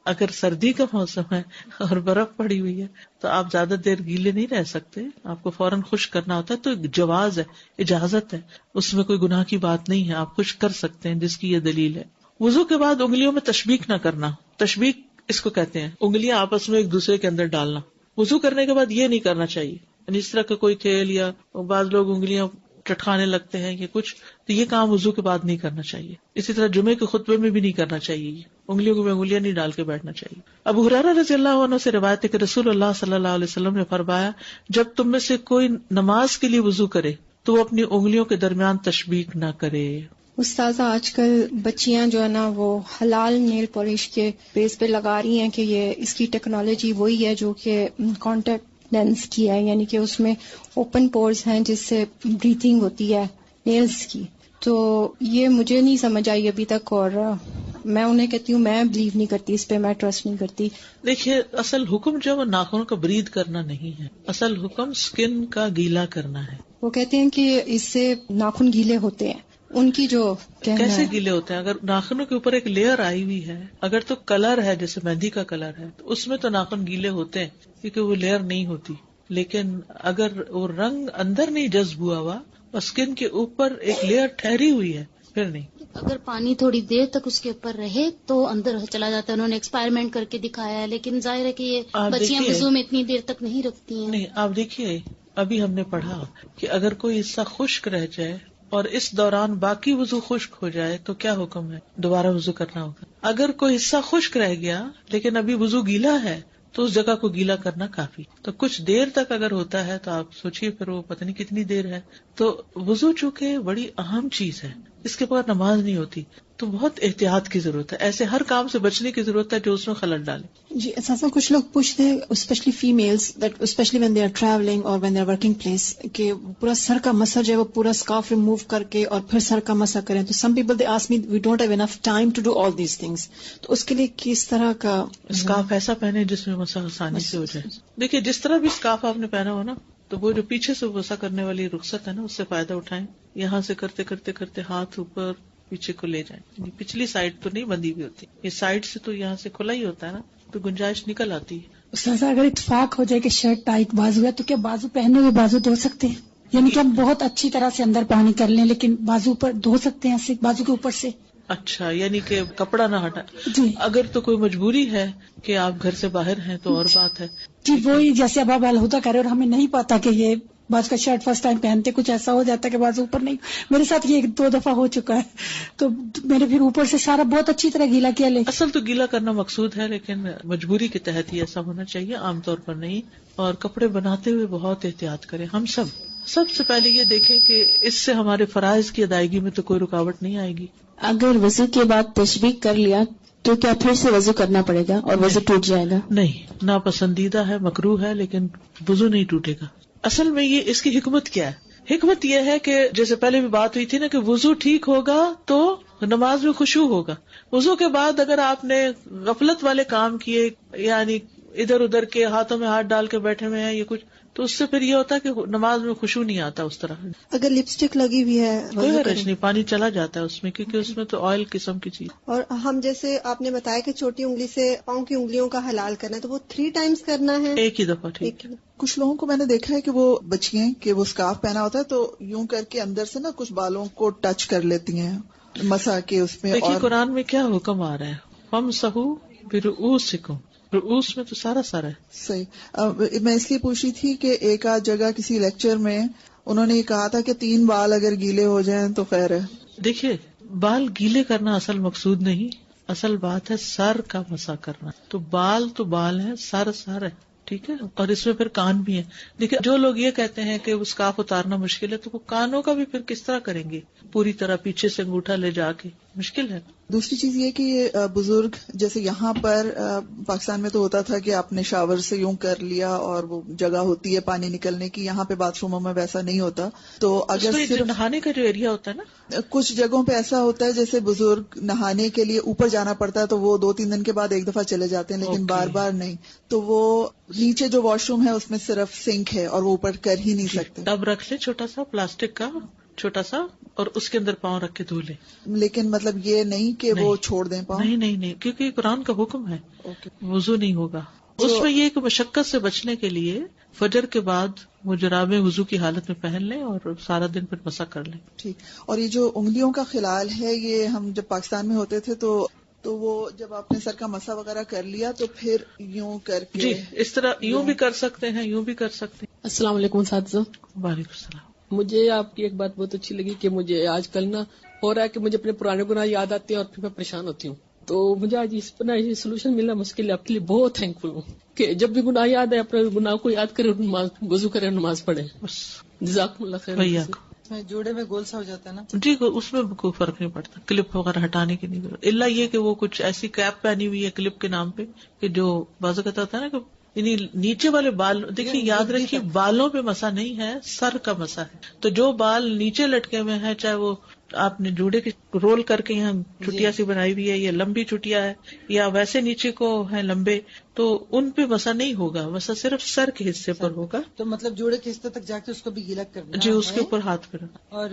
اگر سردی کا موسم ہے اور برف پڑی ہوئی ہے تو آپ زیادہ دیر گیلے نہیں رہ سکتے، آپ کو فوراً خشک کرنا ہوتا ہے. تو جواز ہے، اجازت ہے، اس میں کوئی گناہ کی بات نہیں ہے، آپ خشک کر سکتے ہیں، جس کی یہ دلیل ہے. وضو کے بعد انگلیوں میں تشبیک نہ کرنا. تشبیک اس کو کہتے ہیں انگلیاں آپس میں ایک دوسرے کے اندر ڈالنا. وضو کرنے کے بعد یہ نہیں کرنا چاہیے. یعنی اس طرح کا کوئی کھیل، یا بعض لوگ انگلیاں چٹکانے لگتے ہیں یا کچھ، تو یہ کام وضو کے بعد نہیں کرنا چاہیے. اسی طرح جمعے کے خطبے میں بھی نہیں کرنا چاہیے، انگلیوں میں انگلیاں نہیں ڈال کے بیٹھنا چاہیے. ابو ہریرہ رضی اللہ عنہ سے روایت ہے کہ رسول اللہ صلی اللہ علیہ وسلم نے فرمایا، جب تم میں سے کوئی نماز کے لیے وضو کرے تو وہ اپنی انگلیوں کے درمیان تشبیک نہ کرے. استاذہ آج کل بچیاں جو ہے نا وہ حلال نیل پالش کے بیس پہ لگا رہی ہیں کہ یہ اس کی ٹیکنالوجی وہی ہے جو کہ کانٹیکٹ لینس کی ہے، یعنی کہ اس میں اوپن پورز ہیں جس سے بریتھنگ ہوتی ہے نیلز کی. تو یہ مجھے نہیں سمجھ آئی ابھی تک، اور میں انہیں کہتی ہوں میں بلیو نہیں کرتی اس پہ، میں ٹرسٹ نہیں کرتی. دیکھیے اصل حکم جو ہے ناخنوں کا برید کرنا نہیں ہے، اصل حکم سکن کا گیلا کرنا ہے. وہ کہتے ہیں کہ اس سے ناخن گیلے ہوتے ہیں. ان کی جو کیسے گیلے ہوتے ہیں؟ اگر ناخنوں کے اوپر ایک لیئر آئی ہوئی ہے، اگر تو کلر ہے جیسے مہندی کا کلر ہے تو اس میں تو ناخن گیلے ہوتے ہیں کیونکہ وہ لیئر نہیں ہوتی. لیکن اگر وہ رنگ اندر نہیں جذب ہوا ہوا اور اسکن کے اوپر ایک لیئر ٹھہری ہوئی ہے پھر نہیں. اگر پانی تھوڑی دیر تک اس کے اوپر رہے تو اندر چلا جاتا ہے. انہوں نے ایکسپیریمنٹ کر کے دکھایا ہے، لیکن ظاہر ہے کہ یہ بچیاں وضو میں اتنی دیر تک نہیں رکھتی ہیں. نہیں، آپ دیکھیے ابھی ہم نے پڑھا کہ اگر کوئی حصہ خشک رہ جائے اور اس دوران باقی وضو خشک ہو جائے تو کیا حکم ہے؟ دوبارہ وضو کرنا ہوگا. اگر کوئی حصہ خشک رہ گیا لیکن ابھی وضو گیلا ہے تو اس جگہ کو گیلا کرنا کافی. تو کچھ دیر تک اگر ہوتا ہے تو آپ سوچیے پھر وہ پتہ نہیں کتنی دیر ہے. تو وضو چونکہ بڑی اہم چیز ہے، اس کے بعد نماز نہیں ہوتی، تو بہت احتیاط کی ضرورت ہے. ایسے ہر کام سے بچنے کی ضرورت ہے جو اس میں خلل ڈالے. جی اساسا کچھ لوگ پوچھتے ہیں especially families that especially when they are travelling اور when they are working place کہ پورا سر کا مسا جو ہے وہ پورا اسکارف ریموو کر کے اور پھر سر کا مسا کریں. تو some people they ask me we don't have enough time to do all these things. تو اس کے لیے کس طرح کا اسکارف ایسا پہنے جس میں مسا آسانی سے ہو جائے. دیکھیے جس طرح بھی اسکارف آپ نے پہنا ہو نا تو وہ جو پیچھے سے مسا کرنے والی رخصت ہے نا اس سے فائدہ اٹھائیں. یہاں سے کرتے کرتے کرتے ہاتھ اوپر پیچھے کو لے جائیں. پچھلی سائڈ تو نہیں بندی ہوئی ہوتی، یہ سائڈ سے تو یہاں سے کھلا ہی ہوتا ہے نا تو گنجائش نکل آتی ہے. استاذہ اگر اتفاق ہو جائے کہ شرٹ ٹائٹ بازو ہے تو کیا بازو پہنے ہوئے بازو دھو سکتے ہیں؟ یعنی کہ ہم بہت اچھی طرح سے اندر پانی کر لیں لیکن بازو پر دھو سکتے ہیں ایسے بازو کے اوپر سے؟ اچھا، یعنی کہ کپڑا نہ ہٹا. جی اگر تو کوئی مجبوری ہے کہ آپ گھر سے باہر ہیں تو اور بات ہے. جی وہی جیسے اب آپ الہدا کر رہے اور ہمیں نہیں پتا کہ یہ بعض کا شرٹ فرسٹ ٹائم پہنتے کچھ ایسا ہو جاتا ہے کہ بازو اوپر نہیں. میرے ساتھ یہ 2 دفعہ ہو چکا ہے تو میں نے پھر اوپر سے سارا بہت اچھی طرح گیلا کیا. اصل تو گیلا کرنا مقصود ہے لیکن مجبوری کے تحت ہی ایسا ہونا چاہیے، عام طور پر نہیں. اور کپڑے بناتے ہوئے بہت احتیاط کریں. ہم سب سے پہلے یہ دیکھیں کہ اس سے ہمارے فرائض کی ادائیگی میں تو کوئی رکاوٹ نہیں آئے گی. اگر وضو کے بعد تشبیک کر لیا تو کیا پھر سے وضو کرنا پڑے گا اور وضو ٹوٹ جائے گا؟ نہیں، ناپسندیدہ ہے، مکروہ ہے، لیکن وضو نہیں ٹوٹے گا. اصل میں یہ اس کی حکمت کیا ہے؟ حکمت یہ ہے کہ جیسے پہلے بھی بات ہوئی تھی نا کہ وضو ٹھیک ہوگا تو نماز میں خشوع ہوگا. وضو کے بعد اگر آپ نے غفلت والے کام کیے, یعنی ادھر ادھر کے ہاتھوں میں ہاتھ ڈال کے بیٹھے ہوئے ہیں یہ کچھ, تو اس سے پھر یہ ہوتا ہے کہ نماز میں خشوع نہیں آتا اس طرح. اگر لپسٹک لگی ہوئی ہے کوئی حرج نہیں, پانی چلا جاتا ہے اس میں, کیونکہ اس میں تو آئل قسم کی چیز. اور ہم جیسے آپ نے بتایا کہ چھوٹی انگلی سے پاؤں کی انگلیوں کا حلال کرنا ہے, تو وہ 3 times کرنا ہے ایک ہی دفعہ. ٹھیک. کچھ لوگوں کو میں نے دیکھا ہے کہ وہ بچیاں کہ وہ اسکارف پہنا ہوتا ہے تو یوں کر کے اندر سے نا کچھ بالوں کو ٹچ کر لیتی ہیں مسا کے اس میں. دیکھیے قرآن میں کیا حکم آ رہا ہے, فامسحوا برؤوسکم, رؤوس میں تو سارا ہے. صحیح. میں اس لیے پوچھی تھی کہ ایک آدھ جگہ کسی لیکچر میں انہوں نے یہ کہا تھا کہ 3 بال اگر گیلے ہو جائیں تو خیر ہے. دیکھیے بال گیلے کرنا اصل مقصود نہیں, اصل بات ہے سر کا مسا کرنا. تو بال ہیں, سر ہے. ٹھیک ہے. اور اس میں پھر کان بھی ہیں. دیکھیں جو لوگ یہ کہتے ہیں کہ اسکارف اتارنا مشکل ہے, تو وہ کانوں کا بھی پھر کس طرح کریں گے, پوری طرح پیچھے سے انگوٹھا لے جا کے, مشکل ہے. دوسری چیز یہ کہ یہ بزرگ جیسے یہاں پر پاکستان میں تو ہوتا تھا کہ آپ نے شاور سے یوں کر لیا اور وہ جگہ ہوتی ہے پانی نکلنے کی, یہاں پہ باتھ روموں میں ویسا نہیں ہوتا. تو اگر صرف نہانے کا جو ایریا ہوتا ہے نا, کچھ جگہوں پہ ایسا ہوتا ہے جیسے بزرگ نہانے کے لیے اوپر جانا پڑتا ہے تو وہ 2-3 دن کے بعد ایک دفعہ چلے جاتے ہیں, لیکن بار بار نہیں. تو وہ نیچے جو واش روم ہے اس میں صرف سنک ہے اور وہ اوپر کر ہی نہیں سکتے. ٹب رکھ لے چھوٹا سا پلاسٹک کا, چھوٹا سا, اور اس کے اندر پاؤں رکھ کے دھو لے. لیکن مطلب یہ نہیں کہ وہ چھوڑ دیں پاؤں. نہیں, کیونکہ قرآن کا حکم ہے, وضو نہیں ہوگا. اس میں یہ کہ مشقت سے بچنے کے لیے فجر کے بعد وہ جرابیں وضو کی حالت میں پہن لیں اور سارا دن پھر مسح کر لیں. ٹھیک. اور یہ جو انگلیوں کا خلال ہے, یہ ہم جب پاکستان میں ہوتے تھے تو وہ جب آپ نے سر کا مسح وغیرہ کر لیا تو پھر یوں کر کے, جی اس طرح یوں بھی کر سکتے ہیں, یوں بھی کر سکتے ہیں. السلام علیکم اساتذہ. وعلیکم السلام. مجھے آپ کی ایک بات بہت اچھی لگی کہ مجھے آج کل نا ہو رہا ہے کہ مجھے اپنے پرانے گناہ یاد آتے ہیں اور پھر میں پریشان ہوتی ہوں. تو مجھے آج اس پر یہ سولوشن ملنا مشکل ہے. آپ کے لیے بہت تھینک فل ہوں کہ جب بھی گناہ یاد ہے اپنے گناہ کو یاد کرے, وضو کرے, نماز پڑھے. جزاکم اللہ خیر. جوڑے میں گول سا ہو جاتا ہے نا, جی اس میں کوئی فرق نہیں پڑتا, کلپ وغیرہ ہٹانے کی نہیں ضرورت, الا یہ کہ وہ کچھ ایسی کیپ پہنی ہوئی ہے کلپ کے نام پہ کہ جو بازو کہتا ہوتا ہے نا کہ یعنی نیچے والے بال. دیکھیے یاد رکھیے بالوں پہ مسا نہیں ہے, سر کا مسا ہے. تو جو بال نیچے لٹکے ہوئے ہیں, چاہے وہ آپ نے جوڑے کی رول کر کے یہاں چٹیا سی بنائی ہوئی ہے, یا لمبی چٹیا ہے, یا ویسے نیچے کو ہے لمبے, تو ان پہ مسا نہیں ہوگا, مسا صرف سر کے حصے پر ہوگا. تو مطلب جوڑے کے حصے تک جا کے اس کو بھی گیلا کرنا. جی اس کے اوپر ہاتھ پھر. اور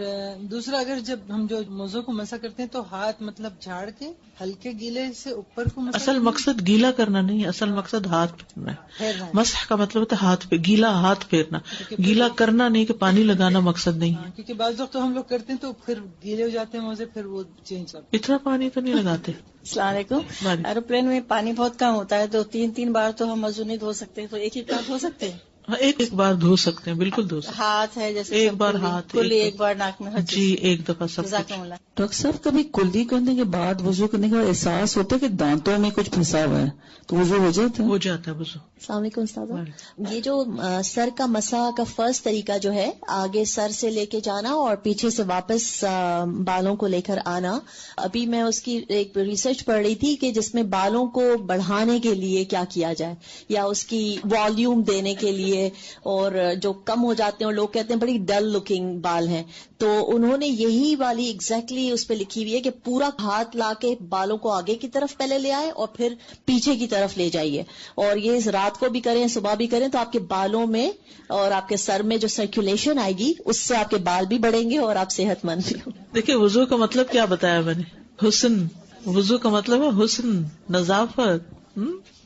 دوسرا اگر جب ہم جو موضوع کو مسا کرتے ہیں تو ہاتھ مطلب جھاڑ کے ہلکے گیلے سے اوپر کو مسا. اصل مقصد گیلا کرنا نہیں, اصل مقصد ہاتھ پھیرنا ہے. مسح کا مطلب ہوتا ہے ہاتھ پہ گیلا, ہاتھ پھیرنا. گیلا کرنا نہیں کہ پانی لگانا مقصد نہیں ہے, کیونکہ بعض وقت تو ہم لوگ کرتے ہیں تو پھر گیلے ہو جاتے ہیں موزے, پھر وہ چینج کرتے. اتنا پانی تو نہیں لگاتے. السلام علیکم. ایروپلین میں پانی بہت کم ہوتا ہے تو 3 بار تو ہم وضو نہیں دھو سکتے, تو ایک ہی بار دھو سکتے ہیں. ایک بار دھو سکتے ہیں, بالکل دھو سکتے. ہاتھ ہے جیسے ایک بار ہاتھ, ایک بار ناک میں, جی ایک دفعہ سب. ڈاکٹر صاحب کبھی کلی کرنے کے بعد وضو کرنے کے بعد احساس ہوتا ہے کہ دانتوں میں کچھ پھنسا ہوا ہے تو وضو ہو جاتا ہے وضو. السلام علیکم استاد. یہ جو سر کا مسح کا فرسٹ طریقہ جو ہے, آگے سر سے لے کے جانا اور پیچھے سے واپس بالوں کو لے کر آنا, ابھی میں اس کی ایک ریسرچ پڑھ رہی تھی کہ جس میں بالوں کو بڑھانے کے لیے کیا کیا جائے, یا اس کی والیوم دینے کے لیے, اور جو کم ہو جاتے ہیں اور لوگ کہتے ہیں بڑی ڈل لکنگ بال ہیں, تو انہوں نے یہی والی ایگزیکٹلی اس پہ لکھی ہوئی ہے کہ پورا ہاتھ لا کے بالوں کو آگے کی طرف پہلے لے آئے اور پھر پیچھے کی طرف لے جائیے, اور یہ رات کو بھی کریں صبح بھی کریں, تو آپ کے بالوں میں اور آپ کے سر میں جو سرکولیشن آئے گی اس سے آپ کے بال بھی بڑھیں گے اور آپ صحت مند بھی ہوں. دیکھیے وضو کا مطلب کیا بتایا میں نے, حسن. وضو کا مطلب ہے حسن, نظافت,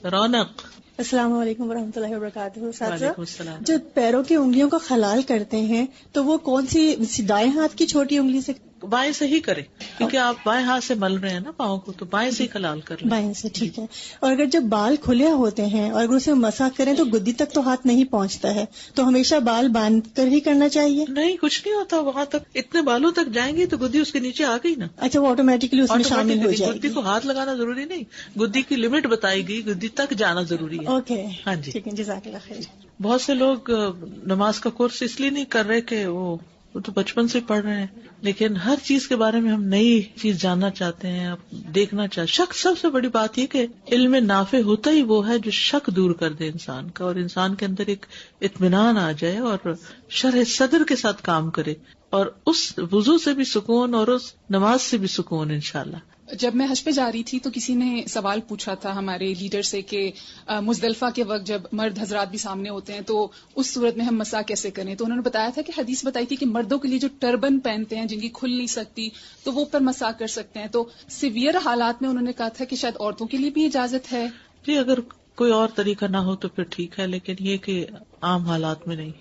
رونق. السلام علیکم ورحمۃ اللہ وبرکاتہ. وعلیکم السلام. جب پیروں کی انگلیوں کا خلال کرتے ہیں تو وہ کون سی دائیں ہاتھ کی چھوٹی انگلی سے بائیں سے ہی کریں کیونکہ آپ بائیں ہاتھ سے مل رہے ہیں نا پاؤں کو, تو بائیں سے ہی خلال کر لیں. بائیں سے ٹھیک ہے. اور اگر جب بال کھلے ہوتے ہیں اور اگر اسے مسح کریں تو گدی تک تو ہاتھ نہیں پہنچتا ہے, تو ہمیشہ بال باندھ کر ہی کرنا چاہیے. نہیں کچھ نہیں ہوتا, وہاں تک اتنے بالوں تک جائیں گے تو گدی اس کے نیچے آ گئی نا. اچھا وہ آٹومیٹکلی اس میں شامل ہو جائے گی. گدی کو ہاتھ لگانا ضروری نہیں, گدی کی لمٹ بتائی گئی, گدی تک جانا ضروری ہے. اوکے ہاں جی ٹھیک ہے, جزاک اللہ خیر. بہت سے لوگ نماز کا کورس اس لیے نہیں کر رہے کہ وہ تو بچپن سے پڑھ رہے ہیں, لیکن ہر چیز کے بارے میں ہم نئی چیز جاننا چاہتے ہیں, دیکھنا چاہتے. شک سب سے بڑی بات یہ کہ علم نافع ہوتا ہی وہ ہے جو شک دور کر دے انسان کا, اور انسان کے اندر ایک اطمینان آ جائے اور شرح صدر کے ساتھ کام کرے. اور اس وضو سے بھی سکون اور اس نماز سے بھی سکون انشاءاللہ. جب میں حج پہ جا رہی تھی تو کسی نے سوال پوچھا تھا ہمارے لیڈر سے کہ مزدلفہ کے وقت جب مرد حضرات بھی سامنے ہوتے ہیں تو اس صورت میں ہم مسح کیسے کریں. تو انہوں نے بتایا تھا کہ حدیث بتائی تھی کہ مردوں کے لیے جو ٹربن پہنتے ہیں جن کی کھل نہیں سکتی تو وہ اوپر مسح کر سکتے ہیں. تو سیویئر حالات میں انہوں نے کہا تھا کہ شاید عورتوں کے لیے بھی اجازت ہے. جی اگر کوئی اور طریقہ نہ ہو تو پھر ٹھیک ہے، لیکن یہ کہ عام حالات میں نہیں.